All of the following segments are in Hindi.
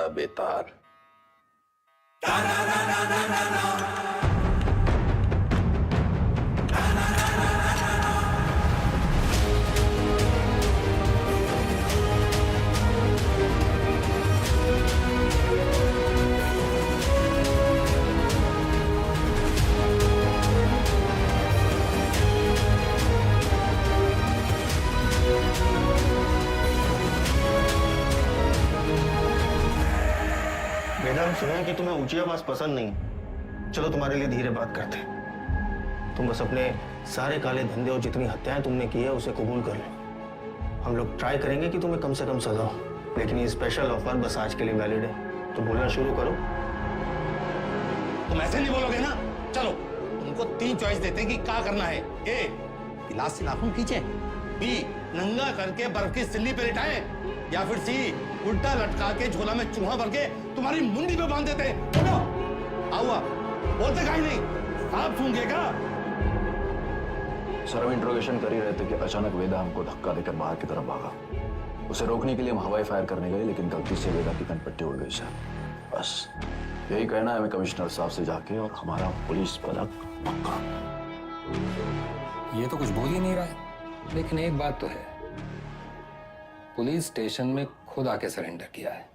जा बेतार। बेटा, सुना है कि तुम्हें ऊंची आवाज पसंद नहीं। चलो तुम्हारे लिए धीरे बात करते हैं। तुम बस अपने सारे काले धंधे और जितनी हत्याएं तुमने की है उसे कबूल कर लो। हम लोग ट्राई करेंगे कि तुम्हें कम से कम सजा हो, लेकिन ये स्पेशल ऑफर बस आज के लिए वैलिड है। तो बोलना शुरू करो। तुम ऐसे नहीं बोलोगे ना। चलो तुमको 3 चॉइस देते हैं कि क्या करना है। ए, गिलास से नाखून खींचे। बी, नंगा करके बर्फ की सिल्ली पे लिटाए। या फिर सी, उल्टा लटका के झोला में चूहा भर के तुम्हारी मुंडी पे बांध देते। बोलो, आओ बोलते काहे नहीं? आप सूंघेगा। सर, हम इंट्रोगेशन कर ही रहे थे कि अचानक वेदा हमको धक्का देकर बाहर की तरफ भागा। उसे रोकने के लिए हम हवाई फायर करने गए, लेकिन गलती से वेदा की कनपट्टी उड़ गई सर। बस यही कहना है हमें कमिश्नर साहब से जाके, और हमारा पुलिस पदक पक्का। ये तो कुछ बोल ही नहीं रहा है, लेकिन एक बात तो है, पुलिस स्टेशन में खुद आके सरेंडर किया है।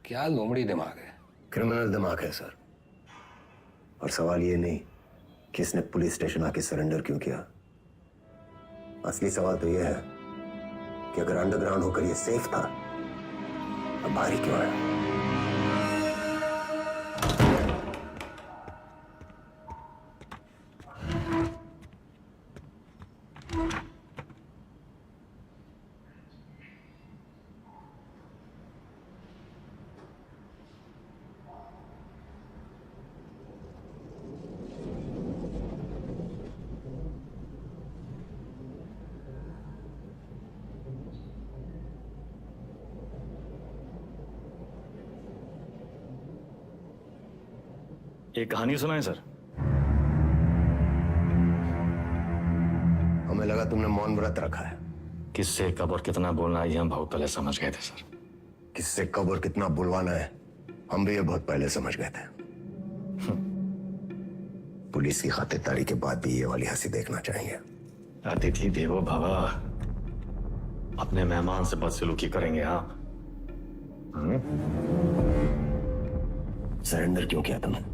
क्या लोमड़ी दिमाग है। क्रिमिनल दिमाग है सर। और सवाल ये नहीं कि इसने पुलिस स्टेशन आके सरेंडर क्यों किया। असली सवाल तो यह है कि अगर अंडरग्राउंड होकर ये सेफ था, अब बाहर ही क्यों आया। एक कहानी सुनाए सर। हमें लगा तुमने मौन व्रत रखा है। किससे कब और कितना बोलना है ये हम बहुत पहले समझ गए थे सर। किससे कब और कितना बुलवाना है हम भी ये बहुत पहले समझ गए थे। पुलिस की खातिरदारी के बाद भी ये वाली हंसी देखना चाहिए। अतिथि देवो भव। अपने मेहमान से बदसलूकी करेंगे आप? सरेंडर क्यों किया तुमने?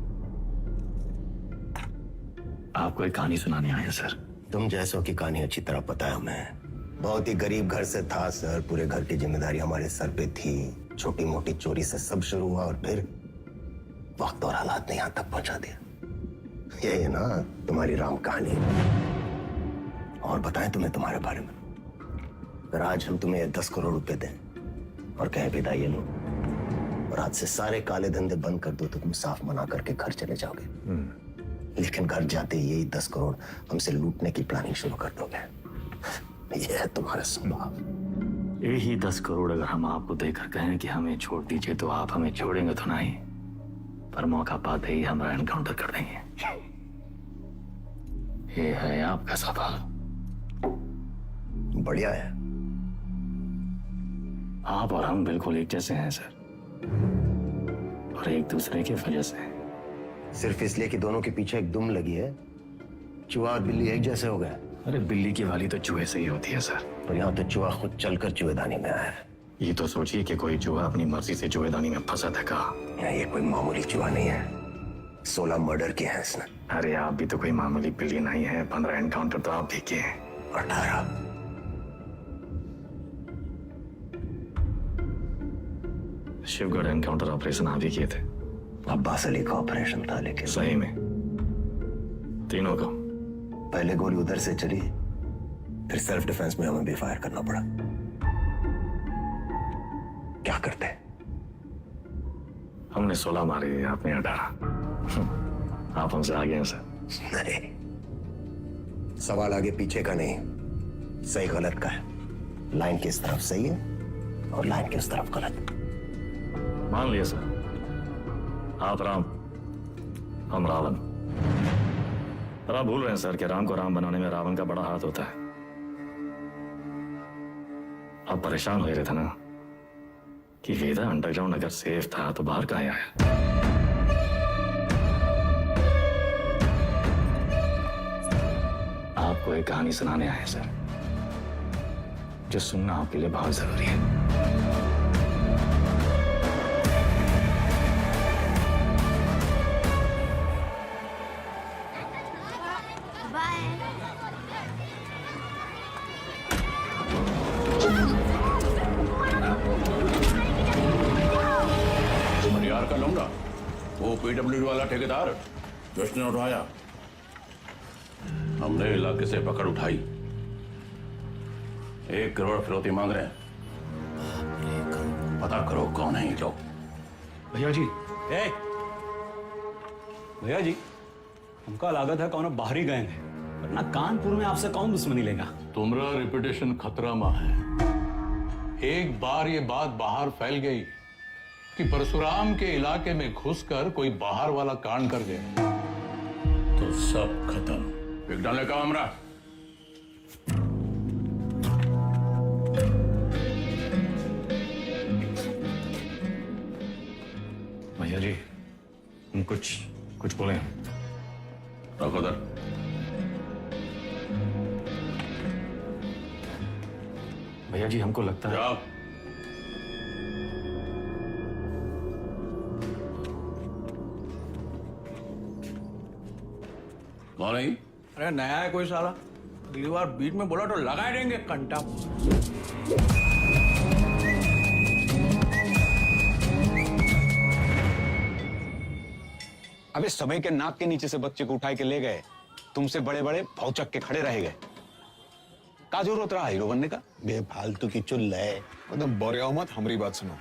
आपको एक कहानी सुनाने आए हैं सर। तुम जैसों की कहानी अच्छी तरह पता है हमें। बहुत ही गरीब घर से था सर। पूरे घर की जिम्मेदारी हमारे सर पे थी। छोटी मोटी चोरी से सब शुरू हुआ और फिर वक्त और हालात ने यहां तक पहुंचा दिया। यही है ना तुम्हारी राम कहानी। और बताएं तुम्हें तुम्हारे बारे में। अगर आज हम तुम्हें 10 करोड़ रुपए दें और कहें विदा ये लो और आज से सारे काले धंधे बंद कर दो, तो तुम साफ मना करके घर चले जाओगे। लेकिन घर जाते ही यही 10 करोड़ हमसे लूटने की प्लानिंग शुरू कर दोगे। यह है तुम्हारा स्वभाव। यही 10 करोड़ अगर हम आपको देकर कहें कि हमें छोड़ दीजिए, तो आप हमें छोड़ेंगे तो नहीं, पर मौका पाते ही हमारा एनकाउंटर कर देंगे। ये है आपका स्वभाव। बढ़िया है। आप और हम बिल्कुल एक जैसे हैं सर, और एक दूसरे की वजह से। सिर्फ इसलिए कि दोनों के पीछे एक दुम लगी है, चूहा और बिल्ली एक जैसे हो गए। अरे बिल्ली की वाली तो चूहे से ही होती है सर। पर यहाँ तो चूहा खुद चलकर चूहेदानी में आया है। ये तो सोचिए कि कोई चूहा अपनी मर्जी से चूहेदानी में फंसा था का। यहाँ ये कोई मामूली चूहा नहीं है। 16 मर्डर किए हैं इसने। अरे आप भी तो कोई मामूली बिल्ली नहीं है। 15 एनकाउंटर तो आप भी किए हैं। 18। शिवगढ़ एनकाउंटर ऑपरेशन आप ही किए थे। अब्बास अली का ऑपरेशन था, लेकिन सही में तीनों को। पहले गोली उधर से चली, फिर सेल्फ डिफेंस में हमें भी फायर करना पड़ा। क्या करते? हमने 16 मारे, आपने 18। आप हमसे आगे हैं सर। नहीं, सवाल आगे पीछे का नहीं, सही गलत का है। लाइन की इस तरफ सही है और लाइन की उस तरफ गलत। मान लिया सर, आप राम, हम रावण। पर आप भूल रहे हैं सर कि राम को राम बनाने में रावण का बड़ा हाथ होता है। आप परेशान हो रहे थे ना, कि वेदा अंडरग्राउंड अगर सेफ था तो बाहर कहाँ आया? आपको एक कहानी सुनाने आए हैं सर, जो सुनना आपके लिए बहुत जरूरी है। परिवार का लौंडा, वो पीडब्ल्यूडी वाला ठेकेदार जिसने उठाया, हमने इलाके से पकड़ उठाई। 1 करोड़ फिरौती मांग रहे हैं। पता करो कौन है ये लोग। भैया जी, भैया जी, हमका लागत है कौन बाहरी गैंग है, वरना कानपुर में आपसे कौन दुश्मनी लेगा। तुम्हारा रेपुटेशन खतरा में है। एक बार ये बात बाहर फैल गई कि परशुराम के इलाके में घुसकर कोई बाहर वाला कांड कर गया तो सब खत्म। एक डाले का हमरा। भैया जी, हम कुछ बोले। रखो दर। भैया जी, हमको लगता है जाओ। कौन है ये? अरे नया है कोई साला, अगली बार बीच में बोला तो लगा देंगे कंटा। अबे समय के नाक के नीचे से बच्चे को उठाए के ले गए, तुमसे बड़े बड़े भौचक के खड़े रह गए। का जरूरत रहा हीरो बनने का? बेफालतू की चुल है। एकदम बोरिया मत, हमारी बात सुनो।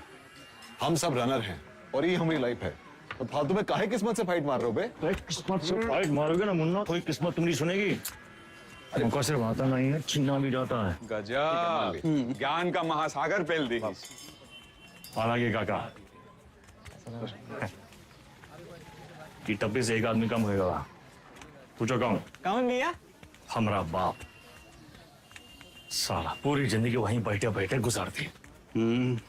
हम सब रनर हैं और ये हमारी लाइफ है, तो फालतू में काहे किस्मत से फाइट मार रहे हो बे? किस्मत से फाइट मारोगे ना मुन्ना, कोई किस्मत तुम नहीं सुनेगी। हमको सिर्फ आता नहीं है, छीना भी जाता है। गजब, ज्ञान का महासागर पेल दी। हालांकि काका कि टप्पे से एक आदमी कम होएगा। पूछो कौन? कौन भैया? हमारा बाप। साला पूरी जिंदगी वहीं बैठे बैठे गुजारती।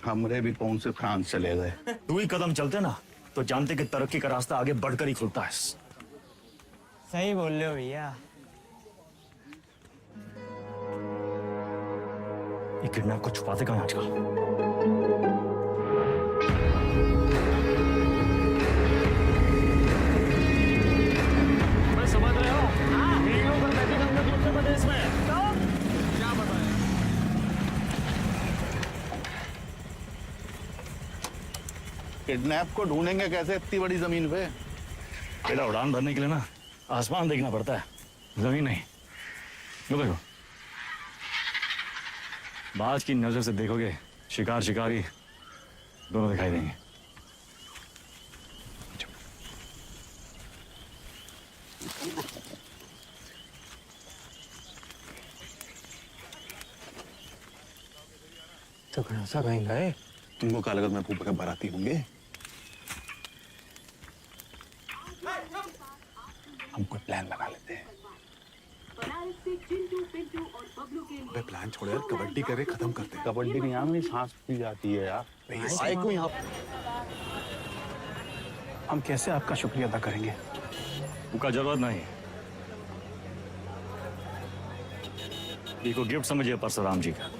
हमरे भी कौन से फ्रांस चले गए। 2 ही कदम चलते ना तो जानते कि तरक्की का रास्ता आगे बढ़कर ही खुलता है। सही बोल रहे हो भैया। ये किडनैप को छुपाते कहाँ आजकल? मैं समझ रहे हो? वीडियो पर बैठे हम लोग उत्तर प्रदेश में। क्या बताएं? किडनैप को ढूंढेंगे कैसे इतनी बड़ी जमीन पे? बेटा, उड़ान भरने के लिए ना आसमान देखना पड़ता है, जमीन नहीं। लो देखो, बाज की नजर से देखोगे शिकार शिकारी दोनों दिखाई देंगे। तो कौन सा गैंग है? तुमको क्या लगत मैं फूफा के बाराती होंगे? हम कोई प्लान बना लेते हैं। अबे प्लान छोड़ यार, कबड्डी करे खत्म करते हैं। कबड्डी नहीं आम, सांस पी जाती है यार। आए क्यों यहाँ? हम कैसे आपका शुक्रिया अदा करेंगे? उनका जरूरत नहीं। इसको गिफ्ट समझिए परशुराम जी का।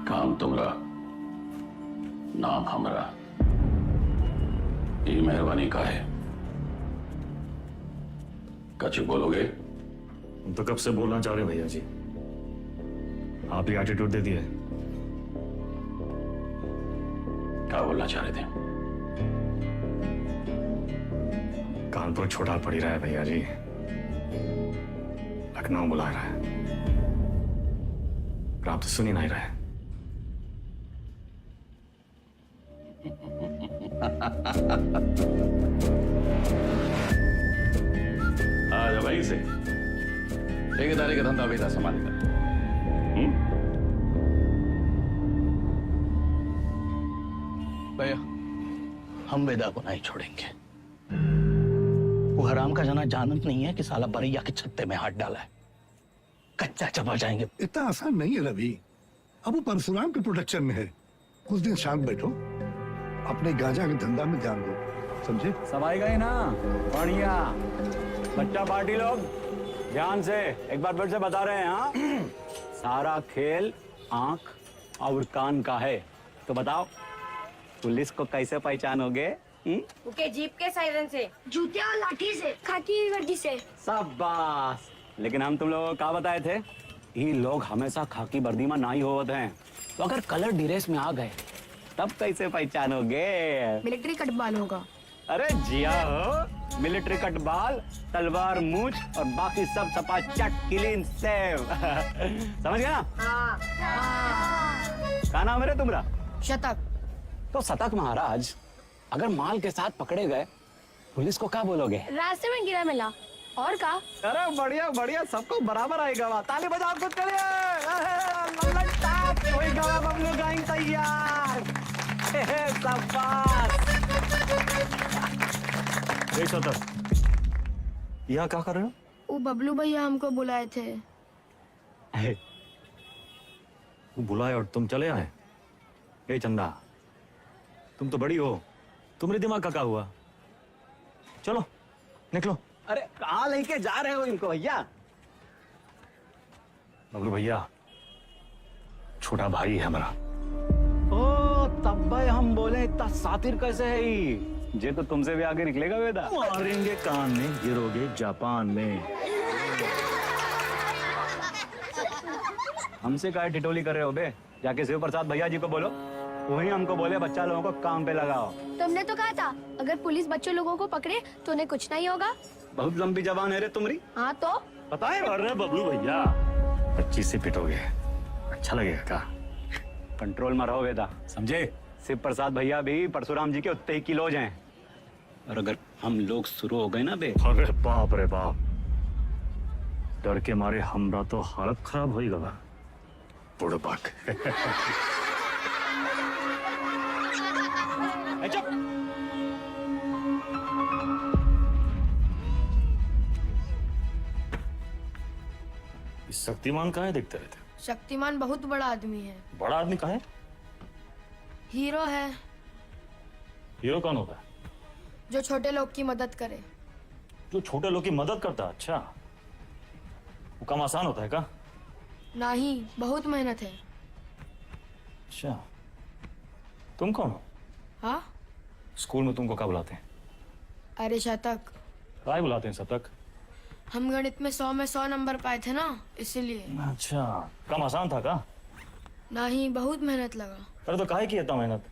काम तुमरा, नाम हमरा। ये मेहरबानी का है। कछ बोलोगे? हम तो कब से बोलना चाह रहे भैया जी, आप ही एटीट्यूड दे दिए। क्या बोलना चाह रहे थे? कानपुर छोटा पड़ ही रहा है भैया जी, लखनऊ बुला रहा है, पर आप तो सुन ही नहीं रहे। आ भाई से ठेकेदारी का धंधा बेटा संभालेगा। हम वेदा को नहीं छोड़ेंगे। वो हराम का जना जानत नहीं है कि साला बरैया के छत्ते में हाथ डाला है। कच्चा चबा जाएंगे। इतना आसान नहीं है रवि। अब वो परशुराम के प्रोटेक्शन में है। कुछ दिन शांत बैठो, अपने गांजा के धंधा में ध्यान दो, समझे? सब आई गए ना? बढ़िया। बच्चा पार्टी लोग ध्यान से एक बार फिर से बता रहे हैं। हाँ, सारा खेल आंख और कान का है। तो बताओ, पुलिस को कैसे पहचानोगे? उनके जीप के सायरन से, जूते और लाठी से, खाकी वर्दी से। शाबाश। लेकिन हम तुम लोगों को क्या बताए थे? ये लोग हमेशा खाकी वर्दी में नहीं होते हैं। तो अगर कलर ड्रेस में आ गए तब कैसे पहचानोगे? मिलिट्री कटबाल होगा। अरे जिया हो, मिलिट्री कटबाल, तलवार मूछ और बाकी सब चपाचट क्लीन सेव। समझ गया ना? हाँ। क्या नाम है तुम्हारा? शतक। तो शतक महाराज, अगर माल के साथ पकड़े गए पुलिस को क्या बोलोगे? रास्ते में गिरा मिला। और का? अरे बढ़िया बढ़िया, सबको बराबर आएगा। ताली बजाओ कुछ करिए। बबलू गाइंग तैयार। यहाँ क्या कर रहे हो? वो बबलू भैया हमको बुलाए थे। बुलाए और तुम चले आए? ए चंदा, तुम तो बड़ी हो, तुम्हारे दिमाग का क्या हुआ? चलो निकलो। अरे कहाँ लेके जा रहे हो इनको भैया? बबलू भैया छोटा भाई है हमारा। ओ तब भाई हम बोले इतना सातिर कैसे है ये तो तुमसे भी आगे निकलेगा वेदा। मारेंगे कान में, गिरोगे जापान में। हमसे काय टिटोली कर रहे हो बे? जाके शिव प्रसाद भैया जी को बोलो, वही हमको बोले बच्चा लोगों को काम पे लगाओ। तुमने तो कहा था अगर पुलिस बच्चों लोगों को पकड़े तो उन्हें कुछ नहीं होगा। बहुत लंबी जबान है रे तुम्हारी। हाँ तो पता है? अरे बबलू भैया 25 से पिटोगे, अच्छा लगेगा का? कंट्रोल में रहो वेदा, समझे? शिव प्रसाद भैया भी परशुराम जी के उतने ही किलोज हैं। और अगर हम लोग शुरू हो गए ना बे, अरे बाप रे बाप, डर के मारे हमरा तो हालत खराब हो गया। बुड़बक। शक्तिमान कहाँ है दिखते रहते? शक्तिमान बहुत बड़ा आदमी है। बड़ा आदमी कहाँ है? हीरो है। हीरो कौन होता है? जो छोटे लोग की मदद करे। जो छोटे लोग की मदद करता है? अच्छा, वो काम आसान होता है का? नहीं, बहुत मेहनत है। अच्छा, तुम कौन हो? हाँ? स्कूल में तुमको क्या बुलाते हैं? अरे शतक। काय बुलाते हैं शतक? हम गणित में 100 में 100 नंबर पाए थे ना, इसीलिए। अच्छा, काम आसान था का? नहीं, बहुत मेहनत लगा। अरे तो काहे की इतना मेहनत?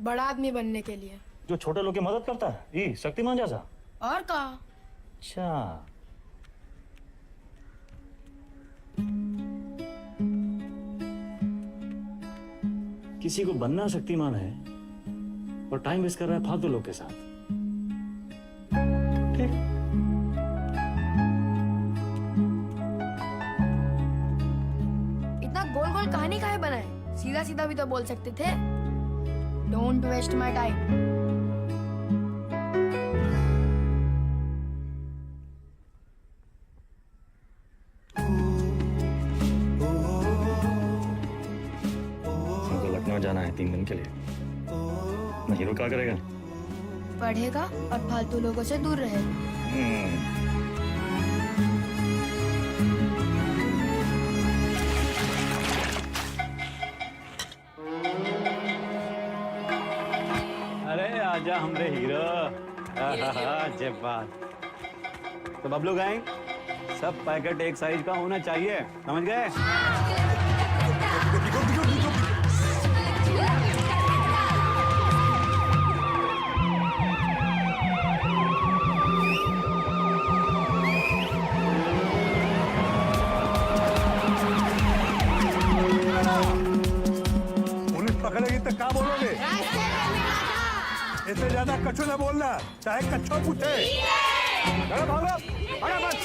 बड़ा आदमी बनने के लिए। जो छोटे लोग की मदद करता है, ये शक्तिमान जैसा? और का? अच्छा, किसी को बनना शक्तिमान है और टाइम वेस्ट कर रहा है फालतू लोग के साथ। ठीक। इतना गोल गोल कहानी काहे बनाए? सीधा सीधा भी तो बोल सकते थे। Don't waste my time. जाना है 3 दिन के लिए। मैं हीरो क्या करेगा? पढ़ेगा और फालतू लोगों से दूर रहेगा। अरे आजा हमरे हीरो। जब बात तो बबलू गैंग, सब पैकेट एक साइज का होना चाहिए, समझ गए? पकड़ेगी तो क्या बोलोगे? इससे ज्यादा कछु न बोलना, चाहे कच्छो पूछे। चलो भागो, फटाफट।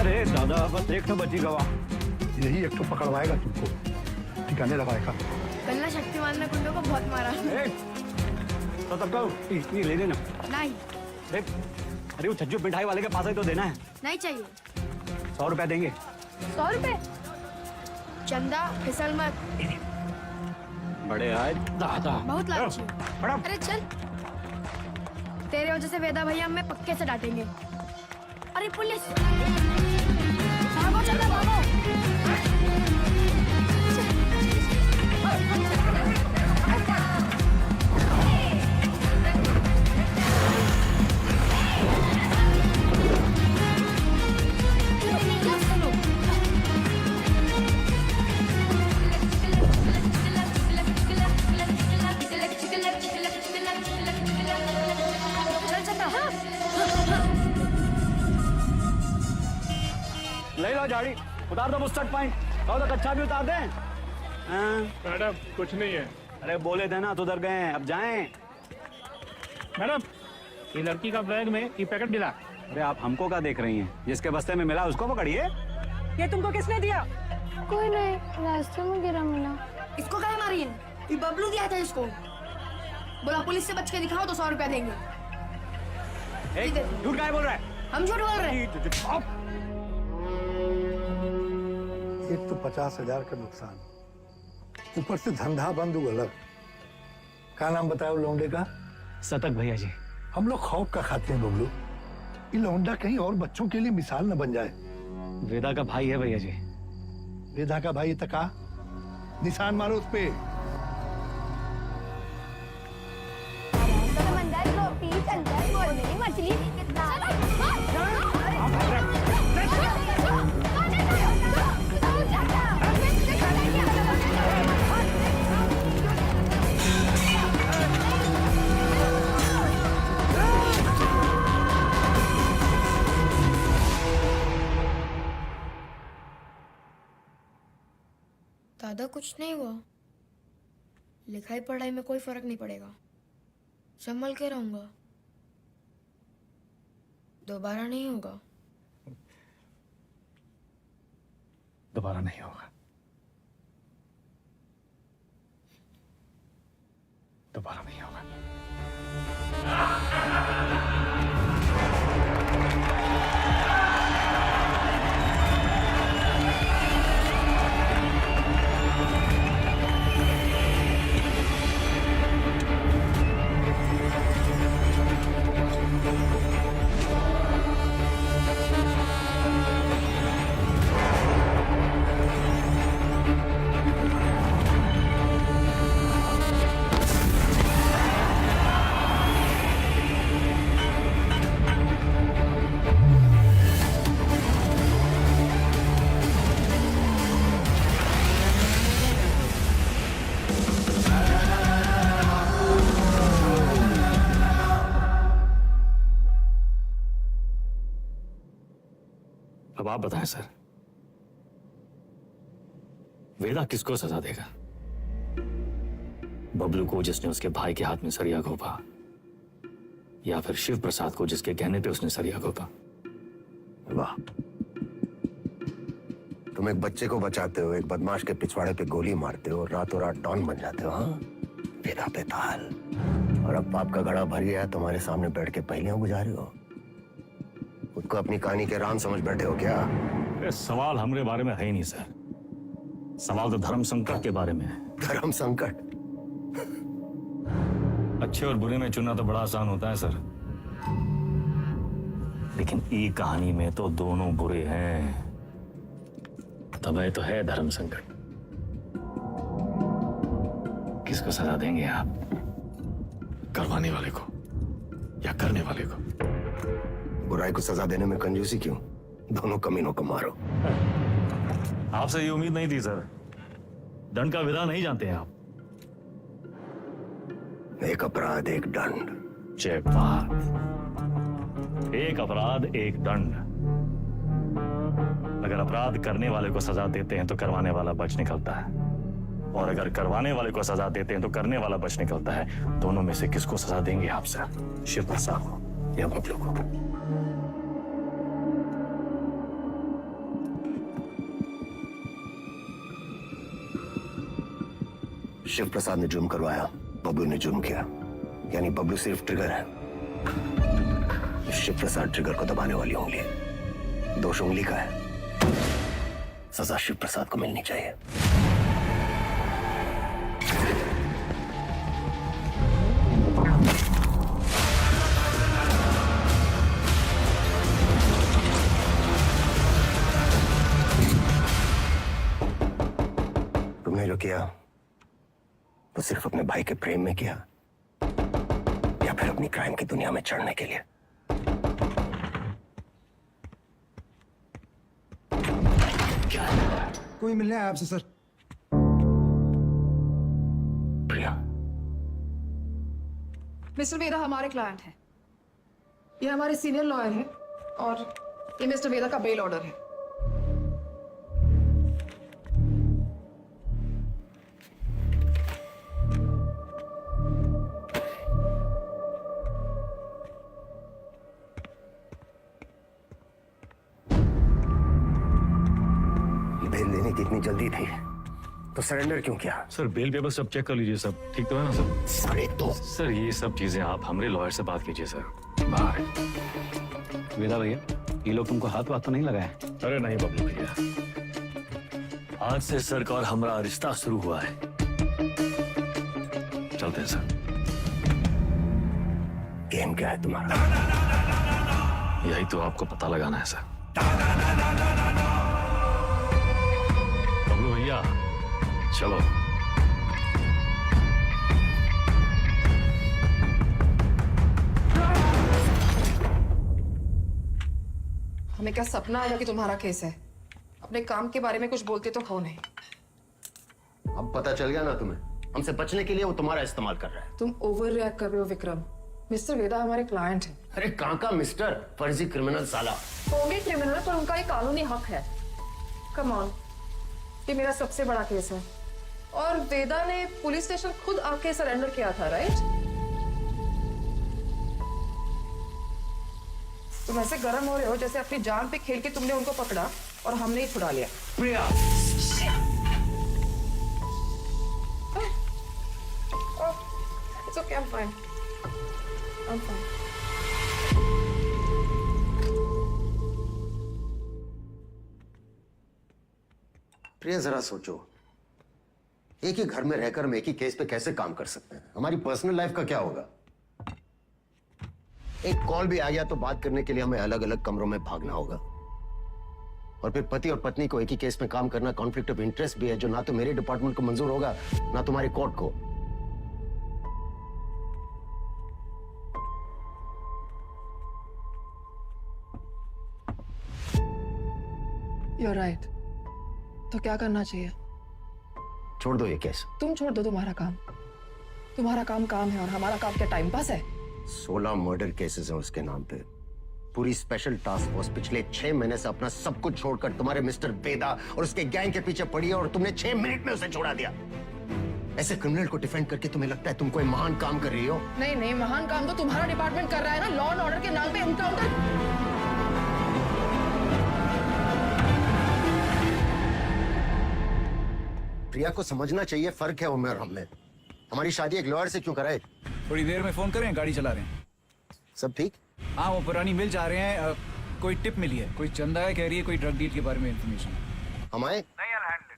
अरे अरे दादा बस एक तो बची गवा। यही एक तो पकड़वाएगा तुमको, ठिकाने लगाएगा। कल ना शक्तिमान ने कुंडो को बहुत मारा। तो तब का ये ले लेना। नहीं देख, अरे वो छज्जू मिठाई वाले के पास ही तो देना है। नहीं चाहिए। 100 रुपया देंगे। 100 रुपए? चंदा फिसल मत। बड़े आए दादा। बहुत लालची है। बड़ा अरे चल, तेरे वजह से वेदा भैया हमें पक्के से डांटेंगे। अरे पुलिस, भागो चंदा भागो। ले लो झाड़ी, उतार दो मुस्टर्ड पॉइंट। कहो तो कच्चा भी उतार दें। हाँ। मैडम कुछ नहीं है। अरे बोले थे ना तो उधर गए, अब जाएं। मैडम ये लड़की का बैग में ये पैकेट मिला। अरे आप हमको क्या देख रही हैं? जिसके बस्ते में मिला उसको पकड़िए। ये तुमको किसने दिया? कोई नहीं, रास्ते में गिरा मिला। इसको काहे मारी है? ये बबलू दिया था इसको। बोला पुलिस से बच के दिखाओ तो 100 रुपया देंगे। झूठ काहे बोल रहा है? हम झूठ बोल रहे हैं। एक तो 50,000 का नुकसान, ऊपर से धंधा बंद हुआ अलग। क्या नाम बताया लौंडे का? सतक भैया जी। हम लोग खौफ का खाते हैं बबलू, ये लौंडा कहीं और बच्चों के लिए मिसाल न बन जाए। वेदा का भाई है भैया जी। वेदा का भाई तका, निशान मारो उस पे। समंदर, रोटी, चंदन, मोरनी, मछली। दादा कुछ नहीं हुआ, लिखाई पढ़ाई में कोई फर्क नहीं पड़ेगा, संभल के रहूंगा, दोबारा नहीं होगा। दोबारा नहीं होगा, दोबारा नहीं होगा। अब आप बताएं सर, वेदा किसको सजा देगा? बबलू को जिसने उसके भाई के हाथ में सरिया घोंपा, या फिर शिव प्रसाद को जिसके कहने पे उसने सरिया घोंपा? वाह, तुम एक बच्चे को बचाते हो, एक बदमाश के पिछवाड़े पे गोली मारते हो, रातों रात डॉन बन जाते हो। हाँ, वेदा पे ताल। और अब पाप का घड़ा भर गया है, तुम्हारे सामने बैठ के पहेलियां गुजारे हो। खुद को अपनी कहानी के राम समझ बैठे हो क्या? सवाल हमारे बारे में है ही नहीं सर, सवाल तो धर्म संकट के बारे में है। धर्म संकट? अच्छे और बुरे में चुनना तो बड़ा आसान होता है सर, लेकिन ई कहानी में तो दोनों बुरे हैं, तब तो है धर्म संकट। किसको सजा देंगे आप? करवाने वाले को या करने वाले को? बुराई को सजा देने में कंजूसी क्यों? दोनों कमीनों को मारो। आपसे ये उम्मीद नहीं थी सर, दंड का विधान नहीं जानते हैं आप। एक अपराध एक दंड। जय बात, एक अपराध एक दंड। अगर अपराध करने वाले को सजा देते हैं तो करवाने वाला बच निकलता है, और अगर करवाने वाले को सजा देते हैं तो करने वाला बच निकलता है। दोनों में से किसको सजा देंगे आप सर? शिव प्रसाद को या बबलू को? शिव प्रसाद ने जुर्म करवाया, बबलू ने जुर्म किया, यानी बबलू सिर्फ ट्रिगर है, शिव प्रसाद ट्रिगर को दबाने वाली उंगली है। दोष उंगली का है, सजा शिव प्रसाद को मिलनी चाहिए। तुमने जो किया वो सिर्फ अपने भाई के प्रेम में किया या फिर अपनी क्राइम की दुनिया में चढ़ने के लिए? कोई मिलने आया आपसे सर। प्रिया, मिस्टर वेदा हमारे क्लाइंट हैं। ये हमारे सीनियर लॉयर हैं और ये मिस्टर वेदा का बेल ऑर्डर है। बेल लेने की इतनी जल्दी थी तो सरेंडर क्यों किया? सर बेल पेपर सब चेक कर लीजिए, सब ठीक तो है ना सर? 2.5 सर ये सब चीजें आप हमारे लॉयर से बात कीजिए सर। बाय। वेदा भैया, ये लोग तुमको हाथ वाथ तो नहीं लगाए? अरे नहीं बबलू भैया, आज से सर का और हमारा रिश्ता शुरू हुआ है। चलते हैं सर। गेम क्या है तुम्हारा? यही तो आपको पता लगाना है सर। बबलू भैया चलो। हमें क्या सपना आया कि तुम्हारा केस है? अपने काम के बारे में कुछ बोलते तो हो नहीं। अब पता चल गया ना तुम्हें, हमसे बचने के लिए वो तुम्हारा इस्तेमाल कर रहा है। तुम ओवर रिएक्ट कर रहे हो विक्रम। मिस्टर वेदा हमारे क्लाइंट हैं। अरे कहाँ का मिस्टर, फर्जी क्रिमिनल साला। होंगे क्रिमिनल पर उनका एक कानूनी हक है। कम ऑन, ये मेरा सबसे बड़ा केस है और वेदा ने पुलिस स्टेशन खुद आके सरेंडर किया था, राइट? तुम ऐसे गर्म हो रहे हो जैसे अपनी जान पे खेल के तुमने उनको पकड़ा और हमने ही छुड़ा लिया। प्रिया, It's okay, I'm fine. I'm fine. प्रिया जरा सोचो, एक ही घर में रहकर हम एक ही केस पे कैसे काम कर सकते हैं? हमारी पर्सनल लाइफ का क्या होगा? एक कॉल भी आ गया तो बात करने के लिए हमें अलग अलग कमरों में भागना होगा। और फिर पति और पत्नी को एक ही केस में काम करना कॉन्फ्लिक्ट ऑफ इंटरेस्ट भी है, जो ना तो मेरे डिपार्टमेंट को मंजूर होगा ना तुम्हारी कोर्ट को। You're right. तो क्या करना चाहिए? छोड़ दो ये केस। तुम छोड़ दो तुम्हारा काम। तुम्हारा काम काम है और हमारा काम क्या टाइम पास है? 16 मर्डर केसेस हैं उसके नाम पे। पूरी स्पेशल टास्क फोर्स पिछले 6 महीने से अपना सब कुछ छोड़कर तुम्हारे मिस्टर वेदा और उसके गैंग के पीछे पड़ी है और तुमने 6 मिनट में उसे छोड़ा दिया। ऐसे क्रिमिनल को डिफेंड करके तुम्हें लगता है तुम कोई महान काम कर रही हो? नहीं नहीं, महान काम तो तुम्हारा डिपार्टमेंट कर रहा है ना, लॉ एंड ऑर्डर के नाम पे एनकाउंटर। प्रिया को समझना चाहिए, फर्क है उम्र और हम में। हमारी शादी एक लॉयर से क्यों कराए? थोड़ी देर में फोन करें, गाड़ी चला रहे हैं। सब ठीक? हाँ, वो पुरानी मिल जा रहे हैं। कोई टिप मिली है, कोई चंदा है, कह रही है कोई ड्रग डील के बारे में इंफॉर्मेशन। हम आए? नहीं, I'll handle it.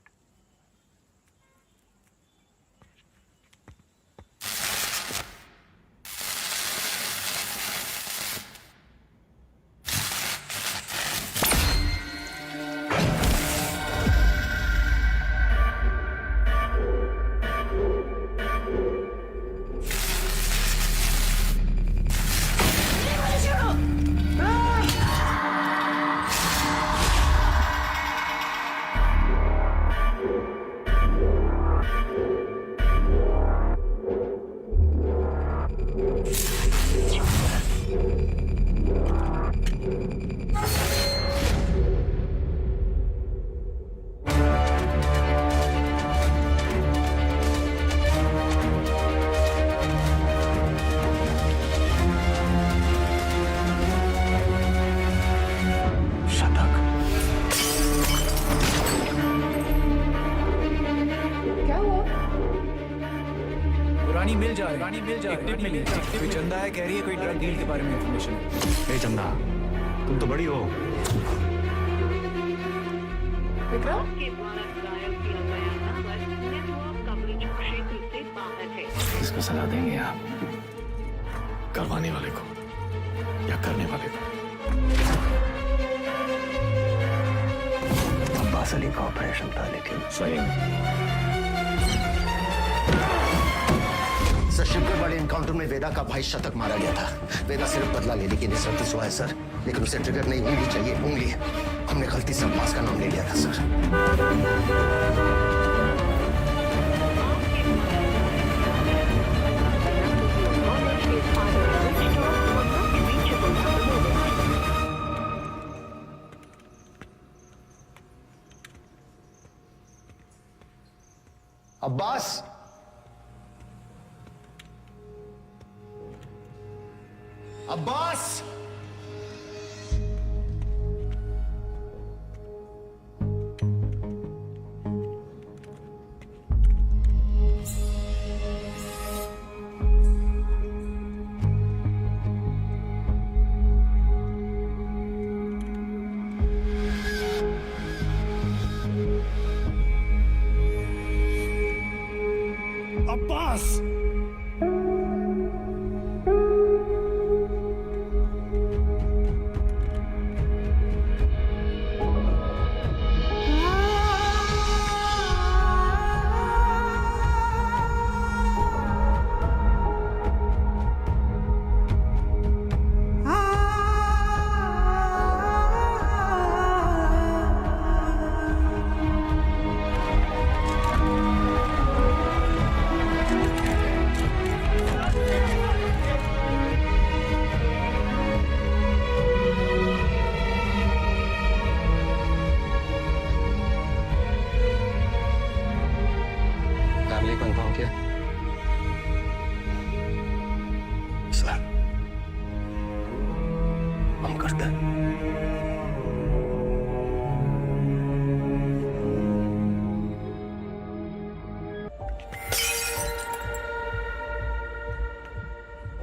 रानी मिल जा एक टिप मिली है। कोई चंदा है, कह रही है कोई ड्रग डील के बारे में इंफॉर्मेशन है। ए चंदा, तुम तो बड़ी हो। विक्रम, किसको सजा देंगे आप? करवाने वाले को या करने वाले को? अब्बास अली का ऑपरेशन था, लेकिन सही। सर, शिवगढ़ वाले एनकाउंटर में वेदा का भाई शतक मारा गया था। वेदा सिर्फ बदला लेने की निस्बत हुआ है सर, लेकिन उसे ट्रिगर नहीं, उंगली चाहिए, उंगली। हमने गलती से अब्बास का नाम ले लिया था सर। अब्बास, अब्बास, अब्बास, फैमिली को इन्फॉर्म किया? सर, हम करते हैं।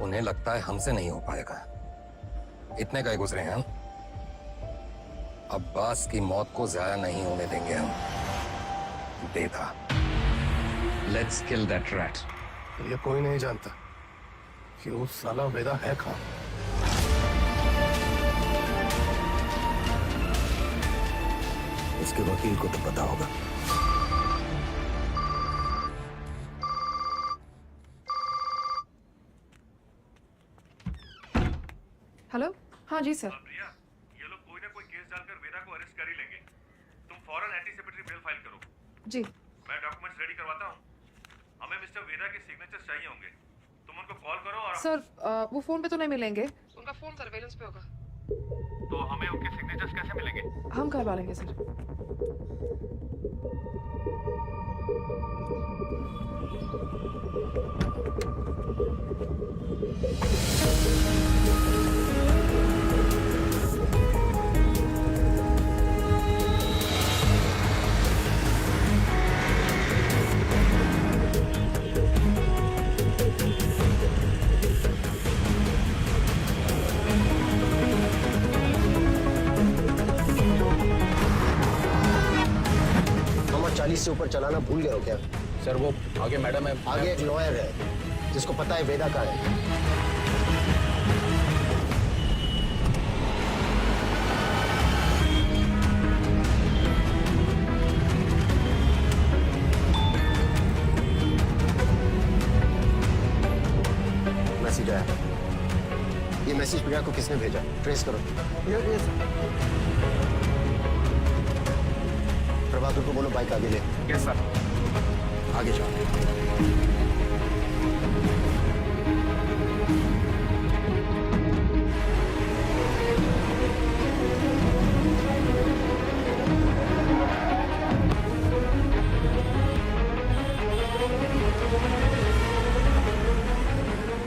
उन्हें लगता है हमसे नहीं हो पाएगा। इतने गए गुजरे हैं हम। अब्बास की मौत को जाया नहीं होने देंगे हम। वेदा, लेट्स किल दैट रैट। ये कोई नहीं जानता कि वो साला वेदा है कहाँ। इसके वकील को तो पता होगा। हेलो। हाँ जी सर। प्रिया, ये लोग कोई ना कोई केस डालकर वेदा को अरेस्ट कर ही लेंगे। तुम फौरन एंटीसिपेटरी बेल फाइल करो। जी। मैं डॉक्यूमेंट्स रेडी करवाता हूँ। हमें मिस्टर वेदा के सिग्नेचर्स चाहिए होंगे। तुम उनको कॉल करो और सर वो फोन पे तो नहीं मिलेंगे, उनका फोन सर्वेलेंस पे होगा। तो हमें उनके सिग्नेचर्स कैसे मिलेंगे? हम करवा लेंगे सर। नंबर 40 से ऊपर चलाना भूल गए हो क्या? सर वो आगे मैडम है। आगे एक लॉयर है जिसको पता है वेदा का है। मैसेज आया। ये मैसेज प्रिया को किसने भेजा? ट्रेस करो। ये प्रभाकर को बोलो बाइक आगे ले। Yes sir. आगे जाओ।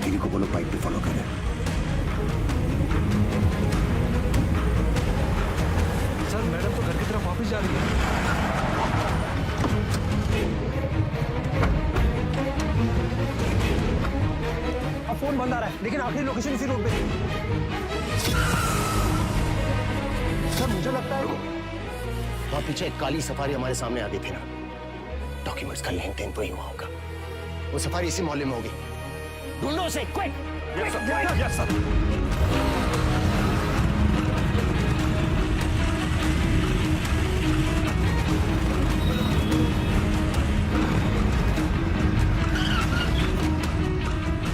गिरी को बोलो बाइक पे फॉलो करे। सर, मैडम तो घर की तरफ वापस जा रही है। फोन बंद आ रहा है, लेकिन आखिरी लोकेशन इसी रोड पे थी। सर मुझे लगता है वहां पीछे एक काली सफारी हमारे सामने आ गई थी ना, डॉक्यूमेंट्स का लेन देन वही हुआ होगा। वो सफारी इसी मोहल्ले में होगी, ढूंढो उसे क्विक। Yes sir.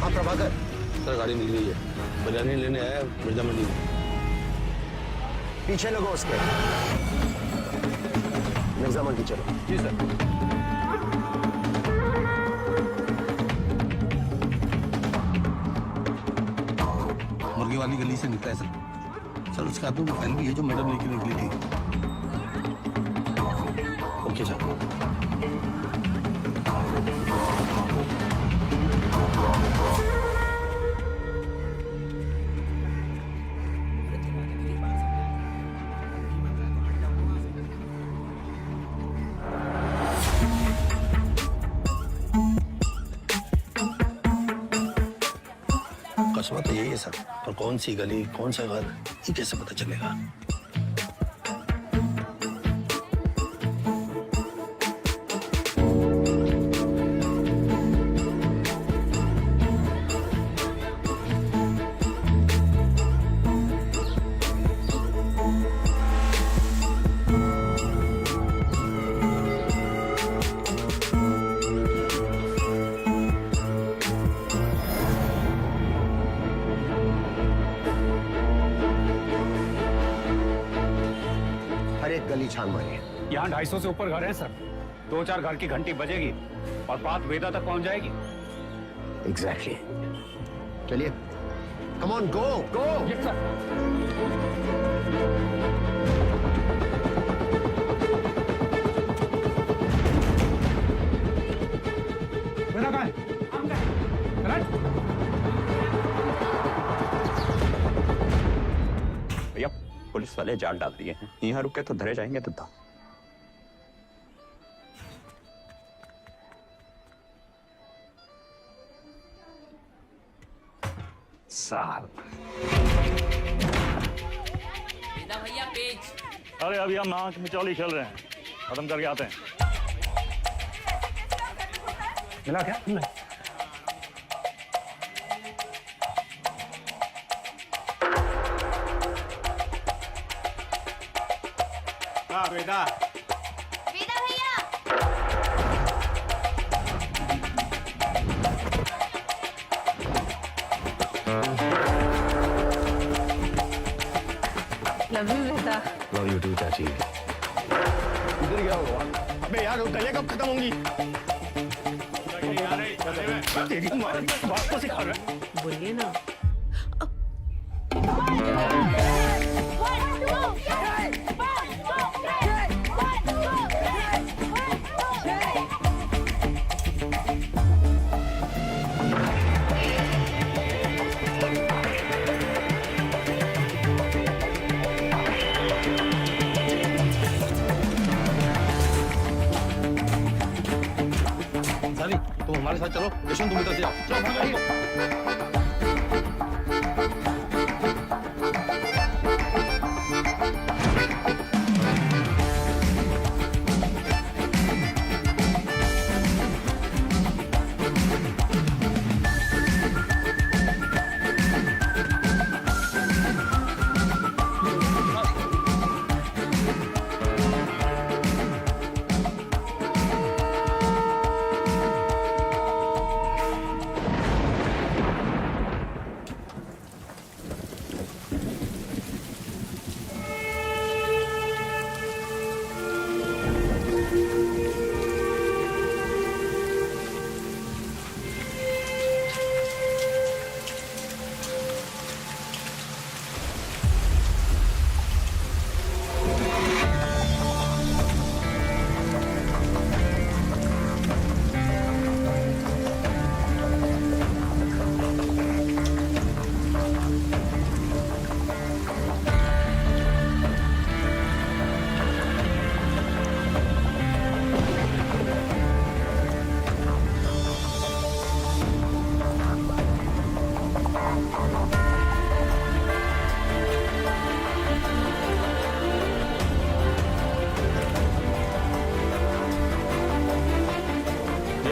हाँ प्रभाकर, सर गाड़ी मिल गई है, बिरयानी लेने आया मिर्जा मंडी में। पीछे लगो उसके, मिर्जा मंडी चलो। जी सर। मुर्गी वाली गली से निकला है सर। सर उसके हाथ में फाइल भी है जो मैडम लेके निकली थी। Okay sir. कस्मा तो यही है सर, पर कौन सी गली कौन सा घर ये कैसे पता चलेगा? हर एक गली छान मारिए। यहाँ 250 से ऊपर घर है सर। 2-4 घर की घंटी बजेगी और बात वेदा तक पहुंच जाएगी। एग्जैक्टली। चलिए, come on, go go. Yes sir. Veda कहाँ है? भैया पुलिस वाले जाल डाल दिए हैं, यहाँ रुके तो धरे जाएंगे तो था। साल भैया पेज। अरे अभी हम नाक मिचौली खेल रहे हैं, खत्म करके आते हैं। मिला क्या? हाँ बेटा। वेदा भैया। लव यू बेटा। लव यू टू चाची। इधर क्या हुआ? अबे यार गले कब खत्म होंगी? तेरी माँ बात को सिखा रहा है। बोलिए ना। साली तुम हमारे साथ चलो, यशवंत तुम इधर से जाओ। चलो भागो।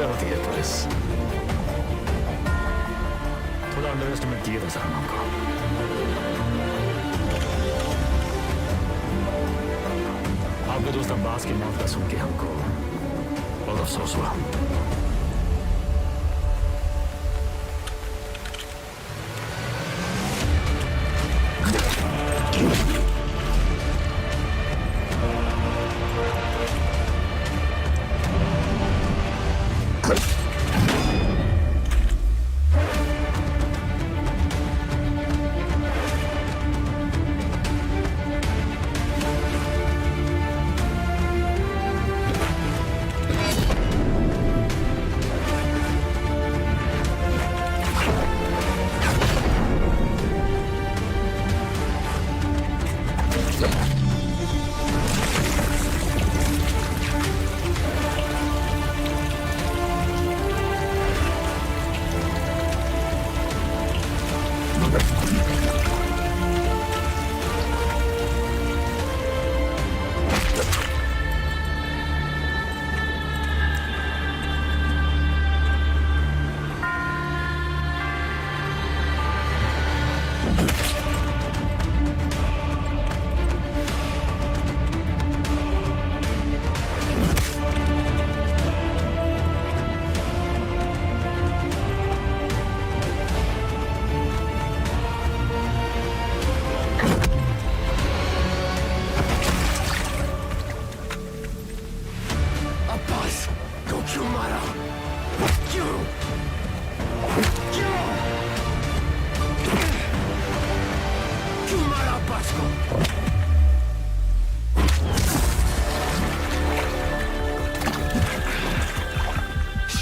तरह होती है पुलिस। थोड़ा अंडर एस्टिमेट किए था सर हमको। आपके दोस्त अब्बास की मौत का सुन के हमको बहुत अफसोस हुआ।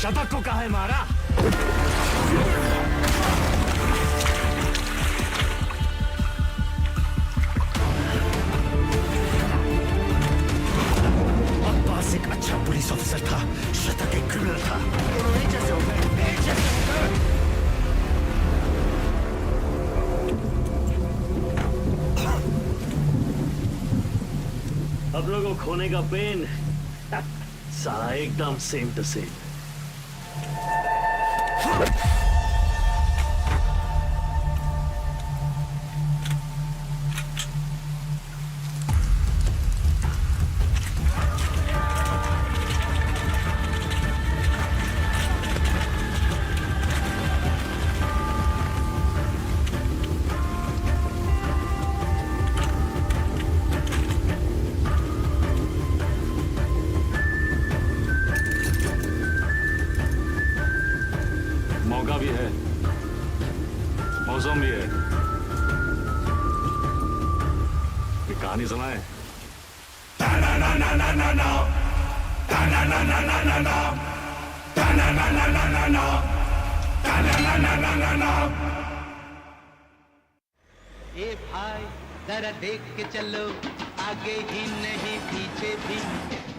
शतक को काहे मारा? अब्बास एक अच्छा पुलिस ऑफिसर था, शतक एक क्रिमिनल था। अब लोगों को खोने का पेन सारा एकदम सेम टू सेम। मौका भी है, मौसम भी है। ये कहानी सुनाए। ए भाई जरा देख के चलो, आगे ही नहीं पीछे भी,